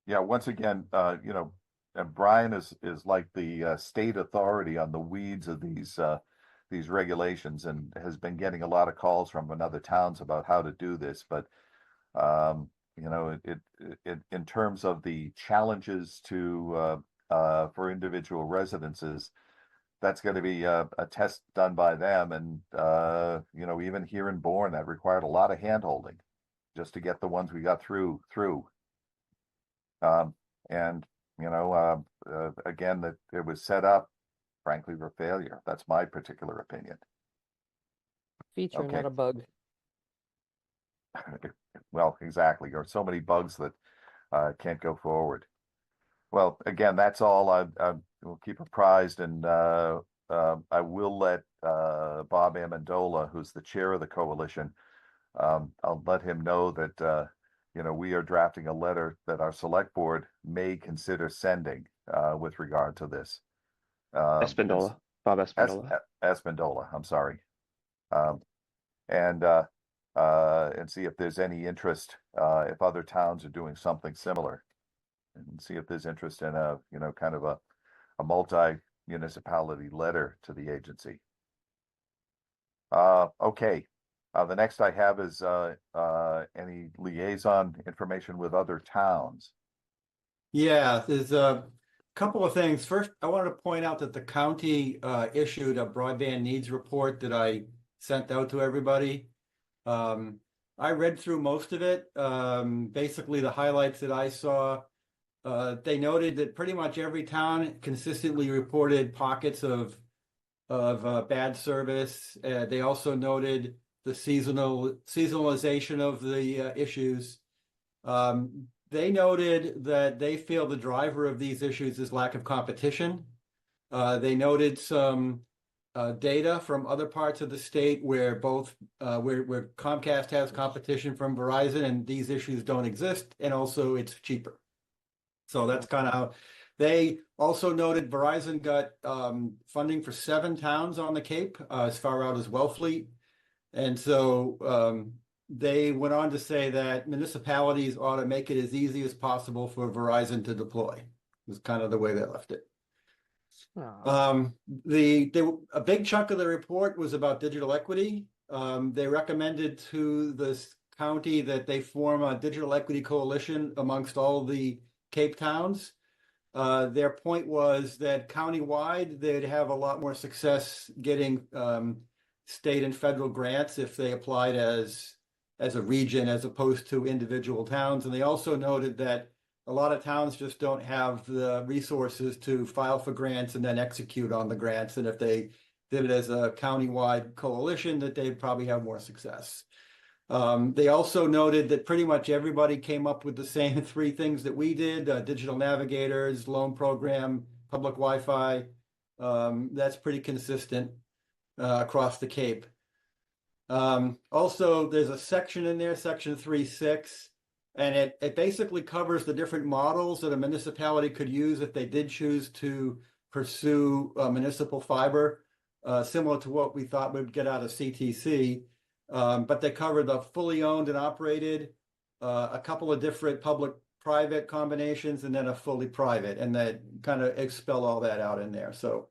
Yeah, once again, and Brian is like the state authority on the weeds of these regulations, and has been getting a lot of calls from other towns about how to do this. But it in terms of the challenges to for individual residences, that's going to be a test done by them. And even here in Bourne, that required a lot of hand-holding just to get the ones we got through. Again, that it was set up, frankly, for failure. That's my particular opinion. Feature, Okay. not a bug. Well, exactly. There are so many bugs that can't go forward. Well, again, that's all. I will keep apprised, and I will let Bob Amendola, who's the chair of the coalition, I'll let him know that we are drafting a letter that our select board may consider sending with regard to this. Espindola, Bob Espindola. Espindola, I'm sorry. And see if there's any interest, if other towns are doing something similar, and see if there's interest in a kind of a multi-municipality letter to the agency. Okay. The next I have is any liaison information with other towns. Yeah, there's a couple of things. First, I wanted to point out that the county issued a broadband needs report that I sent out to everybody. I read through most of it. Basically, the highlights that I saw, they noted that pretty much every town consistently reported pockets of bad service. They also noted the seasonalization of the issues. They noted that they feel the driver of these issues is lack of competition. They noted some data from other parts of the state where where Comcast has competition from Verizon and these issues don't exist, and also it's cheaper. So that's kind of They also noted Verizon got funding for 7 towns on the Cape, as far out as Wellfleet. And so they went on to say that municipalities ought to make it as easy as possible for Verizon to deploy. Was kind of the way they left it. Oh, A big chunk of the report was about digital equity. They recommended to this county that they form a digital equity coalition amongst all the Cape towns. Their point was that countywide, they'd have a lot more success getting state and federal grants if they applied as a region as opposed to individual towns. And they also noted that a lot of towns just don't have the resources to file for grants and then execute on the grants. And if they did it as a countywide coalition, that they'd probably have more success. They also noted that pretty much everybody came up with the same 3 things that we did: digital navigators, loan program, public Wi-Fi. That's pretty consistent across the Cape. Also, there's a section in there, section 3.6, and it basically covers the different models that a municipality could use if they did choose to pursue municipal fiber, similar to what we thought we'd get out of CTC. But they cover the fully owned and operated, a couple of different public-private combinations, and then a fully private, and that kind of expel all that out in there. So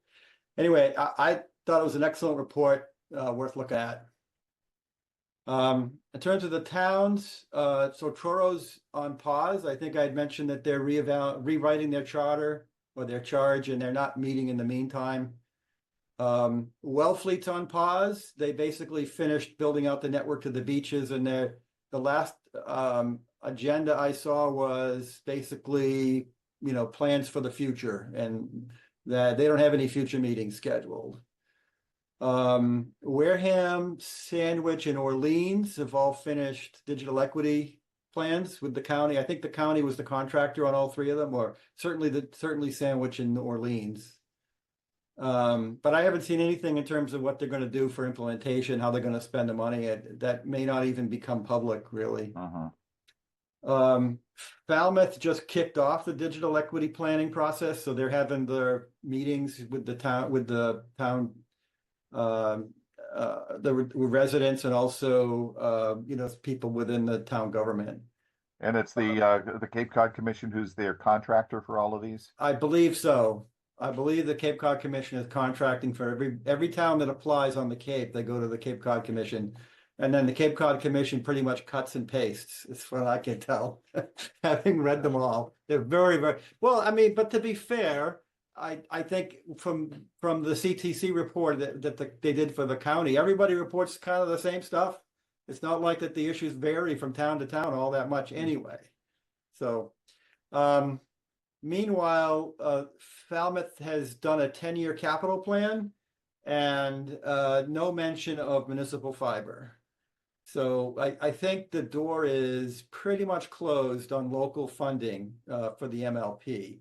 anyway, I thought it was an excellent report, worth looking at. In terms of the towns, so Troro's on pause. I think I'd mentioned that they're rewriting their charter or their charge, and they're not meeting in the meantime. Wellfleet's on pause. They basically finished building out the network to the beaches, and the last agenda I saw was basically, plans for the future, and that they don't have any future meetings scheduled. Wareham, Sandwich, and Orleans have all finished digital equity plans with the county. I think the county was the contractor on all 3 of them, or certainly Sandwich and Orleans. But I haven't seen anything in terms of what they're going to do for implementation, how they're going to spend the money. That may not even become public, really. Falmouth just kicked off the digital equity planning process, so they're having their meetings with the town, the residents, and also people within the town government. And it's the Cape Cod Commission who's their contractor for all of these? I believe so. I believe the Cape Cod Commission is contracting for every town that applies on the Cape. They go to the Cape Cod Commission, and then the Cape Cod Commission pretty much cuts and pastes. It's what I can tell, having read them all. They're very, very well. I mean, but to be fair, I think from the CTC report that they did for the county, everybody reports kind of the same stuff. It's not like that the issues vary from town to town all that much anyway. So. Meanwhile, Falmouth has done a 10-year capital plan and no mention of municipal fiber. So I think the door is pretty much closed on local funding for the MLP.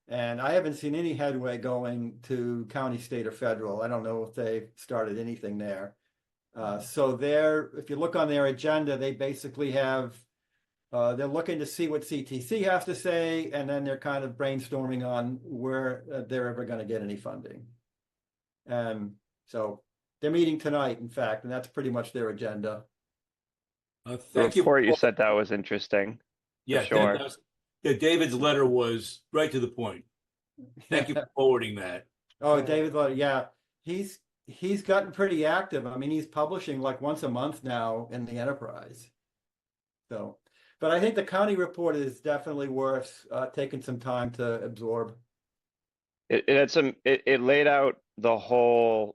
And I haven't seen any headway going to county, state, or federal. I don't know if they've started anything there. So if you look on their agenda, they basically have they're looking to see what CTC has to say, and then they're kind of brainstorming on where they're ever going to get any funding. So they're meeting tonight, in fact, and that's pretty much their agenda. The Thank you. report you said that was interesting. Yeah, sure. Yeah, David's letter was right to the point. Thank you for forwarding that. Oh, David, yeah, he's gotten pretty active. I mean, he's publishing like once a month now in the Enterprise. So. But I think the county report is definitely worth taking some time to absorb. It laid out all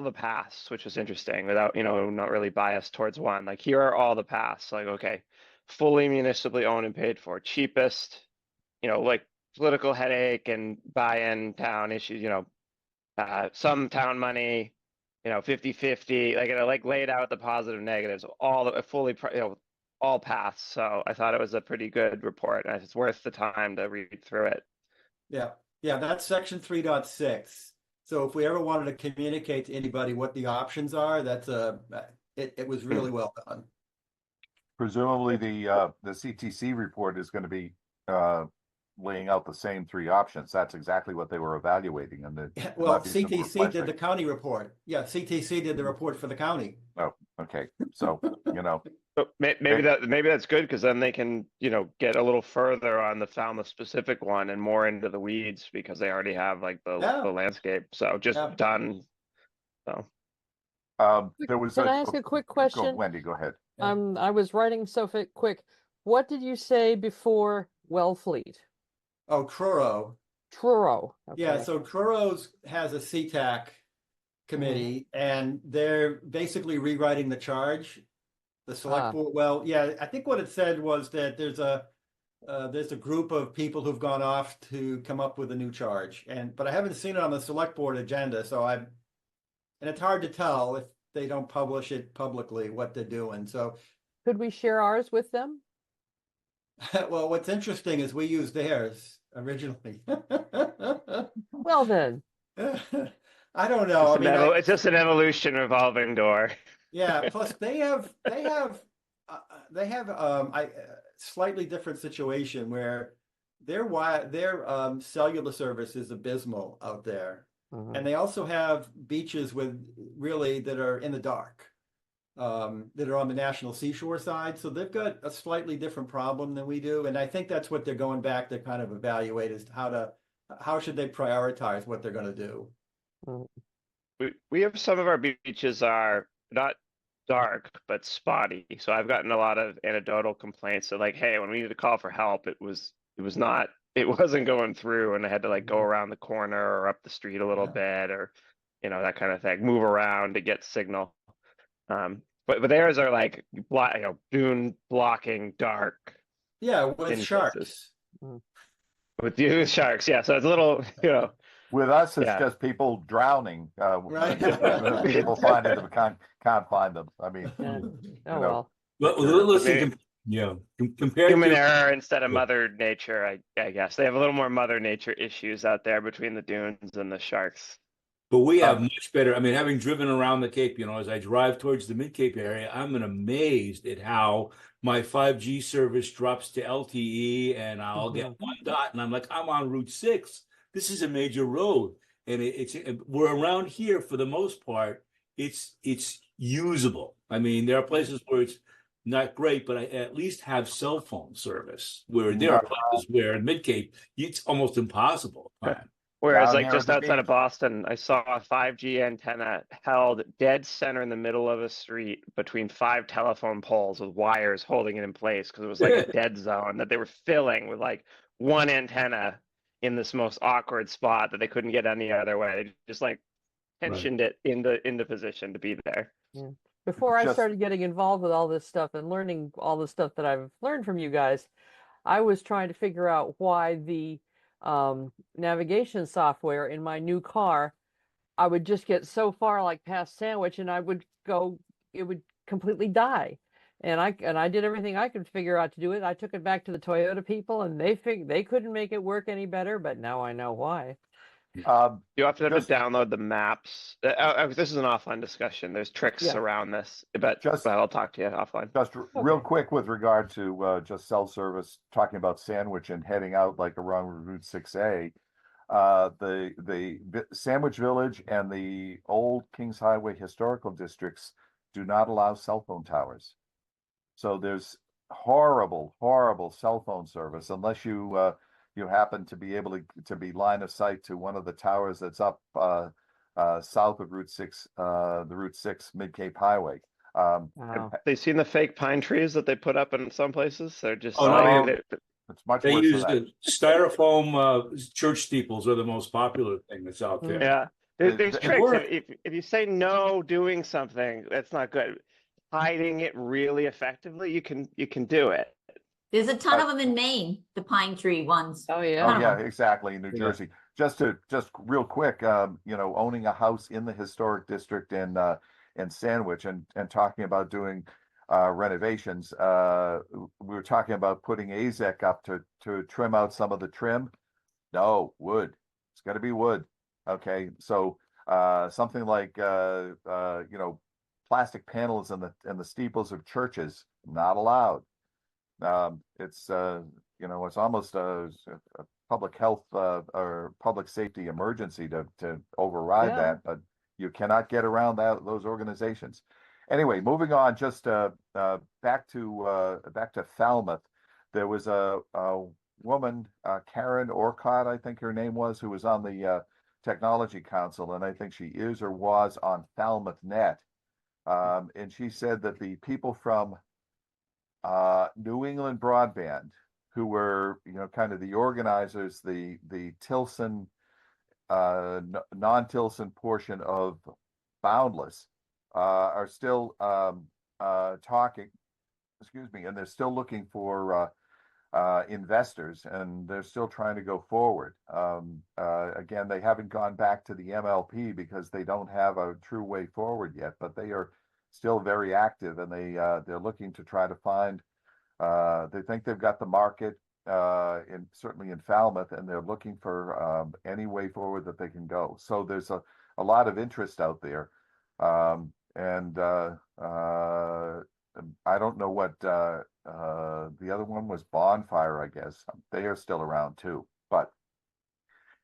the paths, which was interesting, without not really biased towards one. Like, here are all the paths. Like, okay, fully municipally owned and paid for, cheapest, like political headache and buy-in town issues. Some town money, 50-50. Like, it laid out the positive negatives, all the fully all paths. So I thought it was a pretty good report, and it's worth the time to read through it. Yeah, that's section 3.6. So if we ever wanted to communicate to anybody what the options are, it was really well done. Presumably the CTC report is going to be laying out the same three options. That's exactly what they were evaluating, and Well, CTC did the county report. Yeah, CTC did the report for the county. Oh, okay. So So maybe that's good, because then they can, get a little further on the Falmouth specific one and more into the weeds, because they already have like the landscape. So just done. So there was. Can I ask a quick question? Wendy, go ahead. I was writing so quick. What did you say before Wellfleet? Oh, Truro. Truro. Yeah, Okay. so Truro's has a CTAC committee, and they're basically rewriting the charge. The select board. Well, yeah, I think what it said was that there's a group of people who've gone off to come up with a new charge, but I haven't seen it on the select board agenda, and it's hard to tell if they don't publish it publicly what they're doing. So Could we share ours with them? well, what's interesting is we used theirs originally. Well then. I don't know. it's just an evolution revolving door. Yeah. Plus, they have a slightly different situation where their cellular service is abysmal out there, and they also have beaches that are in the dark, that are on the National Seashore side. So they've got a slightly different problem than we do, and I think that's what they're going back to kind of evaluate, is how should they prioritize what they're going to do. We have some of our beaches are not dark but spotty, so I've gotten a lot of anecdotal complaints of like, hey, when we needed to call for help, it wasn't going through, and I had to like go around the corner or up the street a little bit, or that kind of thing, move around to get signal. But theirs are like dune blocking dark. Yeah, with sharks. With you sharks, yeah. So it's a little, With us, it's just people drowning. Right. People finding them, can't find them. I mean, Well. But listen, compared human to error instead of Mother Nature, I guess they have a little more Mother Nature issues out there between the dunes and the sharks. But we have much better. I mean, having driven around the Cape, as I drive towards the Mid-Cape area, I'm amazed at how my 5G service drops to LTE, and I'll get one dot, and I'm like, I'm on Route 6. This is a major road, and we're around here for the most part. It's usable. I mean, there are places where it's not great, but I at least have cell phone service. Where there are places where in Mid-Cape, it's almost impossible. Whereas, like just outside of Boston, I saw a 5G antenna held dead center in the middle of a street between 5 telephone poles with wires holding it in place, because it was like a dead zone that they were filling with like one antenna in this most awkward spot that they couldn't get any other way. They just like tensioned it into position to be there. Yeah. Before I started getting involved with all this stuff and learning all the stuff that I've learned from you guys, I was trying to figure out why the navigation software in my new car, I would just get so far like past Sandwich, and it would completely die. And I did everything I could figure out to do it. I took it back to the Toyota people, and they couldn't make it work any better, but now I know why. You have to download the maps. This is an offline discussion. There's tricks around this, but I'll talk to you offline. Just real quick with regard to just cell service, talking about Sandwich and heading out like around Route 6A. The Sandwich Village and the old Kings Highway historical districts do not allow cell phone towers. So there's horrible cell phone service unless you happen to be able to be line of sight to one of the towers that's up south of Route 6, the Route 6 Mid-Cape Highway. Wow. Have they seen the fake pine trees that they put up in some places? They're just it's much they worse use than the styrofoam church steeples are the most popular thing that's out there. Yeah, there's tricks. If you say no doing something, that's not good. Hiding it really effectively, you can do it. There's a ton of them in Maine, the pine tree ones. Oh yeah. Oh yeah, exactly. In New Jersey. Just real quick, owning a house in the historic district in Sandwich and talking about doing renovations. We were talking about putting AZEC up to trim out some of the trim. No, wood. It's got to be wood. Okay, so something like plastic panels in the steeples of churches, not allowed. It's you know, it's almost a public health or public safety emergency to override Yeah. that, but you cannot get around those organizations. Anyway, moving on, just back to Falmouth. There was a woman, Karen Orcott, I think her name was, who was on the Technology Council, and I think she is or was on Falmouth Net. And she said that the people from New England Broadband, who were, you know, kind of the organizers, the Tilson, non-Tilson portion of Boundless, are still talking, excuse me, and they're still looking for investors, and they're still trying to go forward. Again, they haven't gone back to the MLP because they don't have a true way forward yet, but they are still very active, and they're looking to try to find. They think they've got the market certainly in Falmouth, and they're looking for any way forward that they can go. So there's a lot of interest out there, and I don't know what the other one was. Bonfire, I guess. They are still around too. But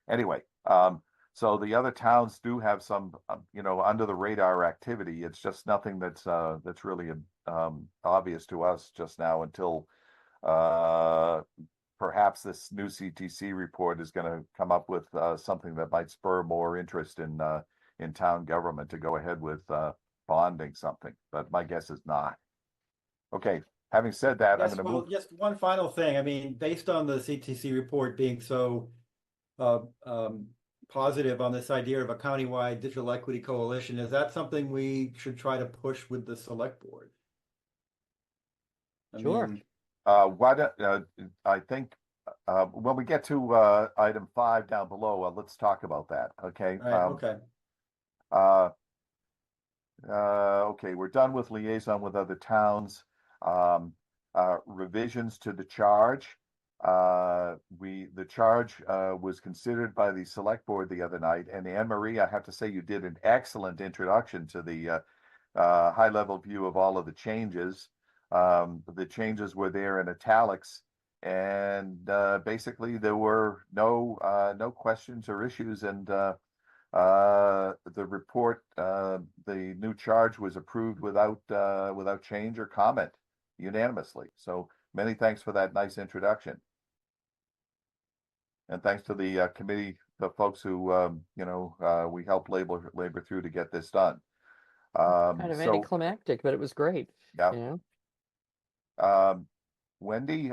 anyway, so the other towns do have some, you know, under the radar activity. It's just nothing that's really obvious to us just now until perhaps this new CTC report is going to come up with something that might spur more interest in town government to go ahead with bonding something. But my guess is not. Okay, having said that, Yes, I'm going to well, move. just one final thing. I mean, based on the CTC report being so positive on this idea of a countywide digital equity coalition, is that something we should try to push with the select board? Sure. I think when we get to item 5 down below, let's talk about that. Okay. Right, okay. Okay, we're done with liaison with other towns. Revisions to the charge. The charge was considered by the select board the other night, and Anne Marie, I have to say, you did an excellent introduction to the high level view of all of the changes. The changes were there in italics, and basically there were no questions or issues, and the report, the new charge was approved without change or comment unanimously. So many thanks for that nice introduction. And thanks to the committee, the folks who, you know, we helped labor through to get this done. Kind of anticlimactic, but it was great. Yeah. You know? Wendy,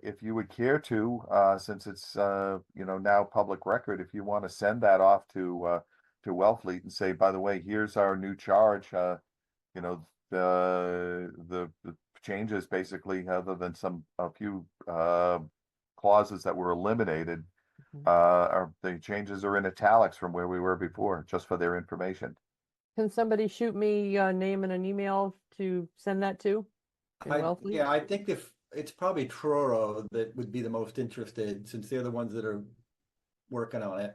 if you would care to, since it's, you know, now public record, if you want to send that off to Wellfleet and say, by the way, here's our new charge, you know, the changes basically, other than a few clauses that were eliminated, the changes are in italics from where we were before, just for their information. Can somebody shoot me a name and an email to send that to? Yeah, I think if it's probably Truro that would be the most interested, since they're the ones that are working on it.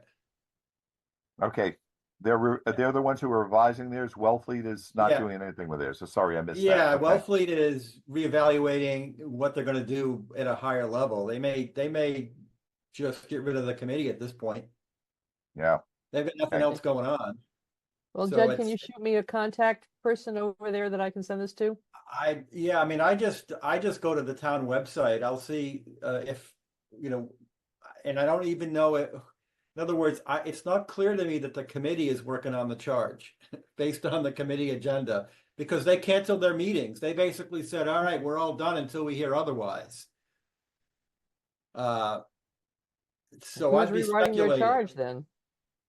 Okay. They're the ones who are revising theirs. Wellfleet is not doing anything with theirs. So sorry, I missed that. Yeah, Okay. Wellfleet is reevaluating what they're going to do at a higher level. They may just get rid of the committee at this point. Yeah. They've got nothing else going on. Well, So Jed, can you shoot me a contact person over there that I can send this to? Yeah, I mean, I just go to the town website. I'll see if, you know, and I don't even know it. In other words, it's not clear to me that the committee is working on the charge based on the committee agenda, because they canceled their meetings. They basically said, all right, we're all done until we hear otherwise. So Who's rewriting their charge then?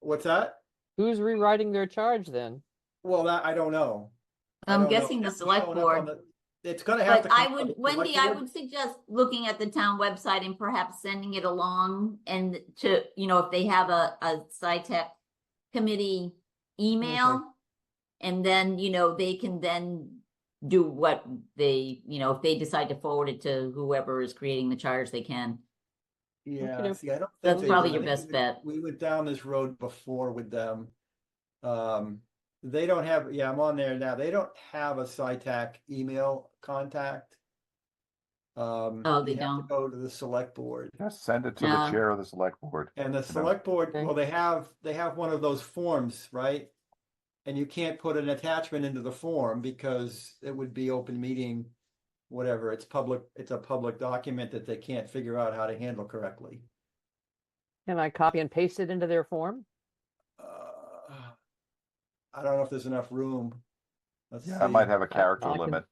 What's that? Who's rewriting their charge then? Well, that I don't know. I'm guessing the select board. It's going to have to. But Wendy, I would suggest looking at the town website and perhaps sending it along, and to, you know, if they have a SciTech committee email, and then, you know, they can then do what they, you know, if they decide to forward it to whoever is creating the charge, they can. Yeah, see, I don't think that's probably your best bet. We went down this road before with them. They don't have, I'm on there now. They don't have a SciTech email contact. Oh, they you have to don't? go to the select board. Just send it to the No. chair of the select board. And the know. select board, Okay. well, they have one of those forms, right? And you can't put an attachment into the form because it would be open meeting, whatever. It's a public document that they can't figure out how to handle correctly. Can I copy and paste it into their form? I don't know if there's enough room. Let's Yeah, see. I might have a character I can- limit.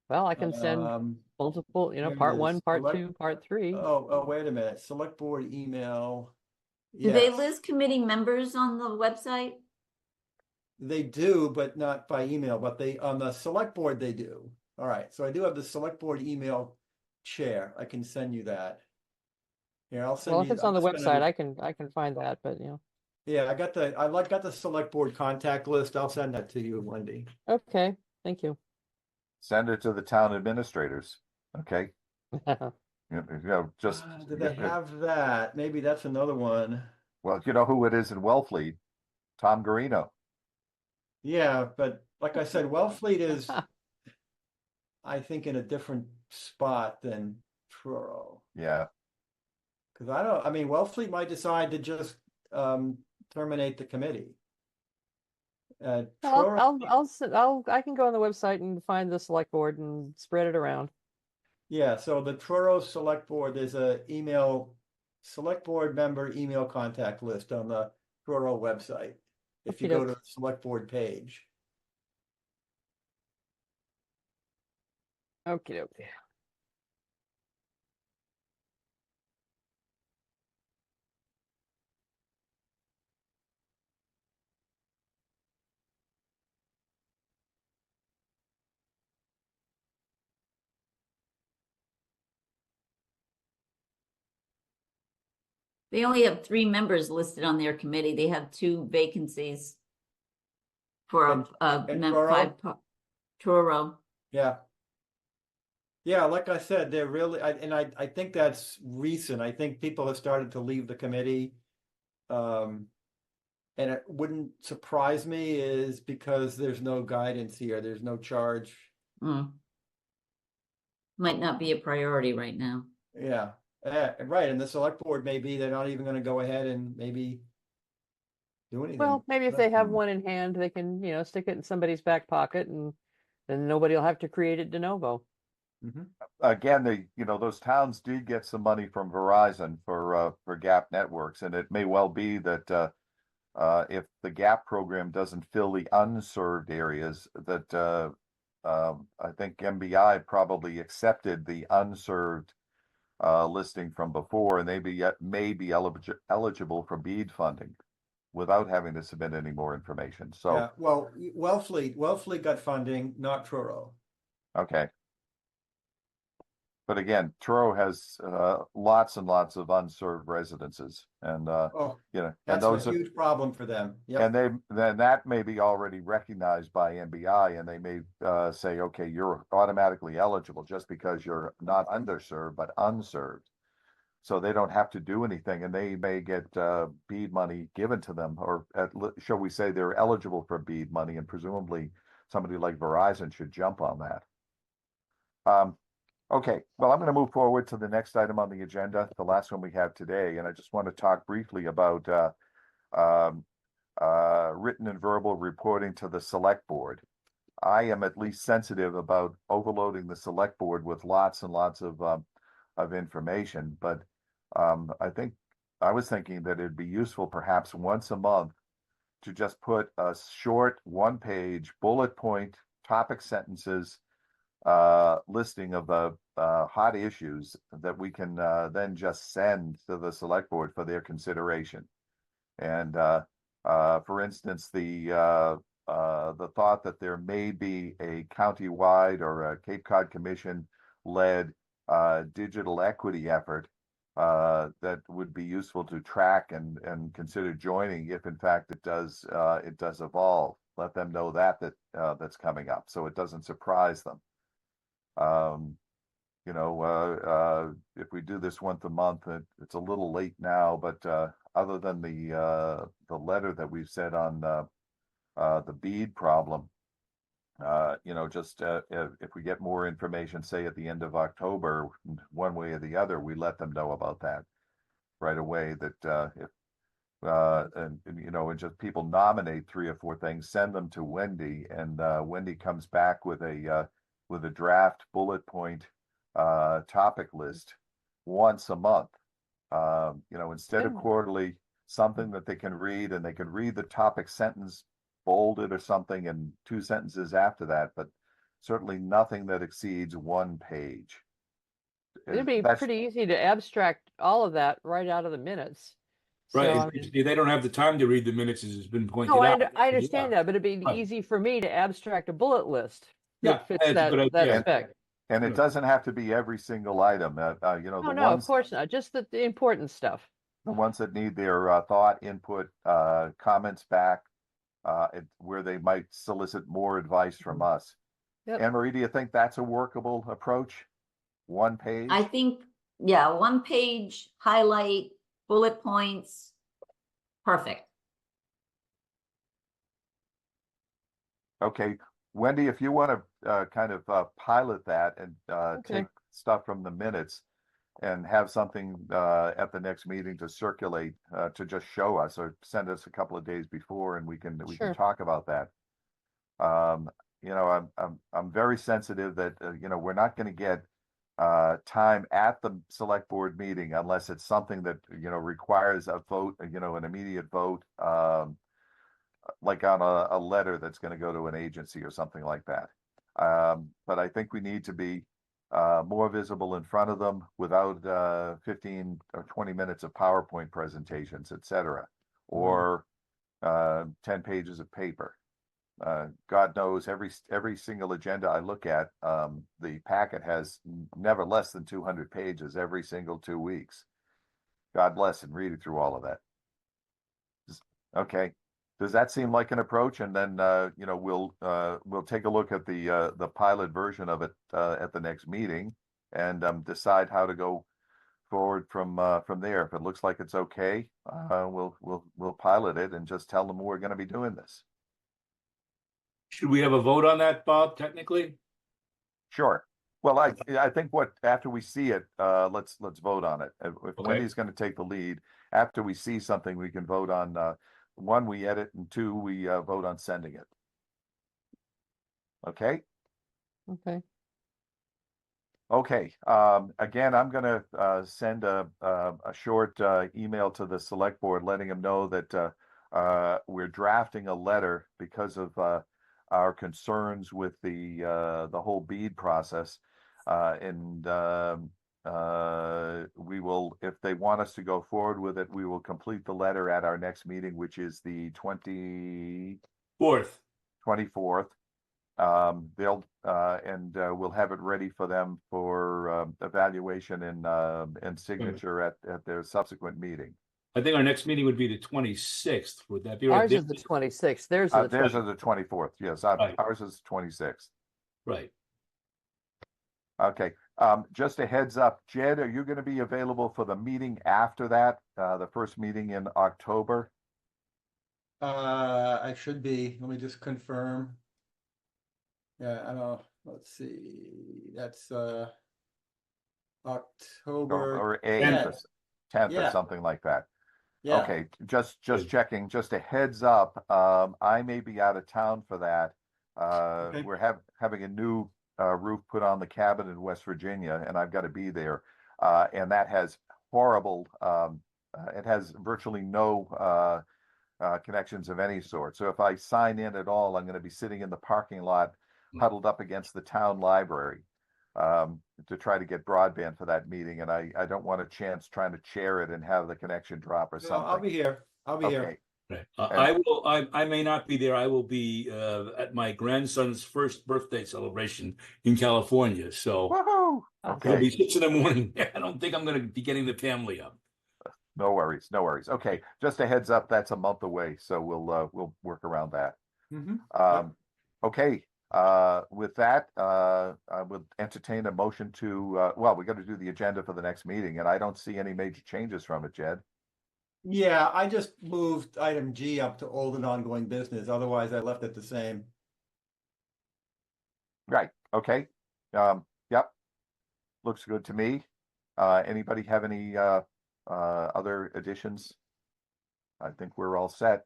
Well, I can send multiple, here it part is. 1, part Select- 2, part 3. Oh, wait a minute. Select board email. Do they Yes, list committee members on the website? they do, but not by email, but on the select board, they do. All right, so I do have the select board email chair. I can send you that. Here, I'll send Well, you. if it's I'm on the just gonna- website, I can find that, but Yeah, I got the select board contact list. I'll send that to you, Wendy. okay, thank you. Send it to the town administrators. Okay. Just Do they have that? Maybe that's another one. well, you know who it is in Wellfleet? Tom Garino. Yeah, but like I said, Wellfleet is, I think, in a different spot than Truro. Yeah. Because Wellfleet might decide to just terminate the committee. Truro, I can go on the website and find the select board and spread it around. yeah, so the Truro Select Board, there's a select board member email contact list on the Truro website. If you go to the select board page. Okay, okay. They only have 3 members listed on their committee. They have 2 vacancies for And Truro? 5 Truro. Yeah. Yeah, like I said, they're really, I think that's recent. I think people have started to leave the committee. And it wouldn't surprise me is because there's no guidance here. There's no charge. Mm. Might not be a priority right now. Yeah, right. And the select board maybe they're not even going to go ahead and maybe do anything. Well, maybe if they have one in hand, they can, stick it in somebody's back pocket and then nobody will have to create it de novo. Again, those towns did get some money from Verizon for Gap networks, and it may well be that if the Gap program doesn't fill the unserved areas, that I think MBI probably accepted the unserved listing from before, and they may be eligible for BEAD funding without having to submit any more information. So, yeah, well, Wellfleet got funding, not Truro. okay. But again, Truro has lots and lots of unserved residences, and and That's those a huge problem for them. Yep. and then that may be already recognized by MBI, and they may say, okay, you're automatically eligible just because you're not underserved but unserved. So they don't have to do anything, and they may get BEAD money given to them, or shall we say they're eligible for BEAD money, and presumably somebody like Verizon should jump on that. Okay, well, I'm going to move forward to the next item on the agenda, the last one we have today, and I just want to talk briefly about written and verbal reporting to the select board. I am at least sensitive about overloading the select board with lots and lots of information, but I was thinking that it'd be useful perhaps once a month to just put a short 1-page bullet point topic sentences listing of the hot issues that we can then just send to the select board for their consideration. And for instance, the thought that there may be a countywide or a Cape Cod Commission led digital equity effort that would be useful to track and consider joining if in fact it does evolve. Let them know that's coming up so it doesn't surprise them. If we do this once a month, it's a little late now, but other than the letter that we've said on the BEAD problem, just if we get more information, say at the end of October, one way or the other, we let them know about that right away. That if and just people nominate 3 or 4 things, send them to Wendy, and Wendy comes back with a draft bullet point topic list once a month. Instead of Yeah. quarterly, something that they can read, and they can read the topic sentence bolded or something and 2 sentences after that, but certainly nothing that exceeds 1 page. It'd be That's pretty easy to abstract all of that right out of the minutes. Right. So, I mean, They don't have the time to read the minutes, as has been pointed no, out. I understand Yeah. that, but it'd be Right. easy for me to abstract a bullet list Yeah, that fits that's a good that idea. spec. and it Sure. doesn't have to be every single item. The No, ones of course not. Just the important stuff. the ones that need their thought, input, comments back, where they might solicit more advice from us. Yep. Anne Marie, do you think that's a workable approach? 1 page? I think, yeah, 1 page, highlight, bullet points, perfect. Okay, Wendy, if you want to kind of pilot that and Okay. take stuff from the minutes and have something at the next meeting to circulate to just show us, or send us a couple of days before, and we can Sure. talk about that. I'm very sensitive that we're not going to get time at the select board meeting unless it's something that requires a vote, an immediate vote, like on a letter that's going to go to an agency or something like that. But I think we need to be more visible in front of them without 15 or 20 minutes of PowerPoint presentations, etc., or 10 pages of paper. God knows every single agenda I look at, the packet has never less than 200 pages every single 2 weeks. God bless and reading through all of that. Okay. Does that seem like an approach? And then we'll take a look at the pilot version of it at the next meeting, and decide how to go forward from there. If it looks like it's okay, we'll pilot it and just tell them we're going to be doing this. Should we have a vote on that, Bob, technically? Sure. Well, I think after we see it, let's vote on it. If Okay. Wendy's going to take the lead, after we see something, we can vote on 1, we edit, and 2, we vote on sending it. Okay. Okay. Okay. Again, I'm going to send a short email to the select board, letting them know that we're drafting a letter because of our concerns with the whole bead process, and we will, if they want us to go forward with it, we will complete the letter at our next meeting, which is the 4th. 24th. We'll have it ready for them for evaluation and signature at their subsequent meeting. I think our next meeting would be the 26th. Would that be right? Ours is the 26th. Theirs is the Theirs 20th. is the 24th. Yes, Right. ours is 26th. Right. Okay. Just a heads up, Jed, are you going to be available for the meeting after that, the first meeting in October? I should be. Let me just confirm. Yeah, I know. Let's see. That's October Or 8th, 10th. or 10th, or Yeah. something like that. Yeah. Okay, just Good. checking, just a heads up, I may be out of town for that. Okay. We're having a new roof put on the cabin in West Virginia, and I've got to be there. And that has horrible, it has virtually no connections of any sort. So if I sign in at all, I'm going to be sitting in the parking lot, huddled up against the town library, to try to get broadband for that meeting. And I don't want a chance trying to chair it and have the connection drop or No, something. I'll be here. I'll be here. Okay. Right. I may not be there. I will be at my grandson's first birthday celebration in California. So Woohoo! it'll be Okay. 6 a.m. I don't think I'm going to be getting the family up. No worries. No worries. Okay. Just a heads up, that's a month away. So we'll work around that. Okay. With that, I would entertain a motion to, well, we got to do the agenda for the next meeting, and I don't see any major changes from it, Jed. Yeah, I just moved item G up to old and ongoing business. Otherwise, I left it the same. Right, okay. Yep. Looks good to me. Anybody have any other additions? I think we're all set.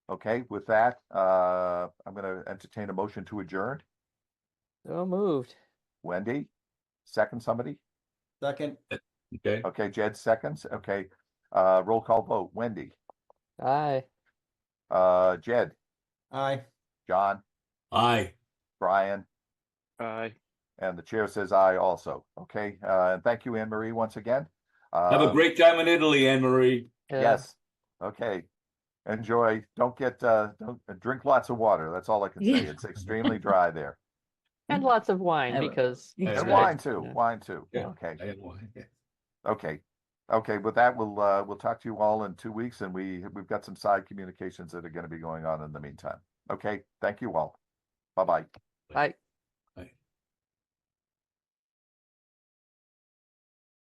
Okay, with that, I'm gonna entertain a motion to adjourn. So moved. Wendy, second somebody? Second, Okay. Okay, Jed seconds. Okay, roll call vote. Wendy, Aye. Jed, aye. John, Aye. Brian, Aye. and the chair says aye also. Okay, and thank you, Anne Marie, once again. Have a great time in Italy, Anne Marie. Yes. Okay. Enjoy. Don't drink lots of water. That's all I can say. Yeah. It's extremely dry there. And lots of wine Yeah. because And And right. wine too. Yeah. Wine too. Yeah. Okay. I had one. Yeah. Okay. Okay. With that, we'll talk to you all in 2 weeks, and we've got some side communications that are going to be going on in the meantime. Okay. Thank you all. Bye-bye. Bye.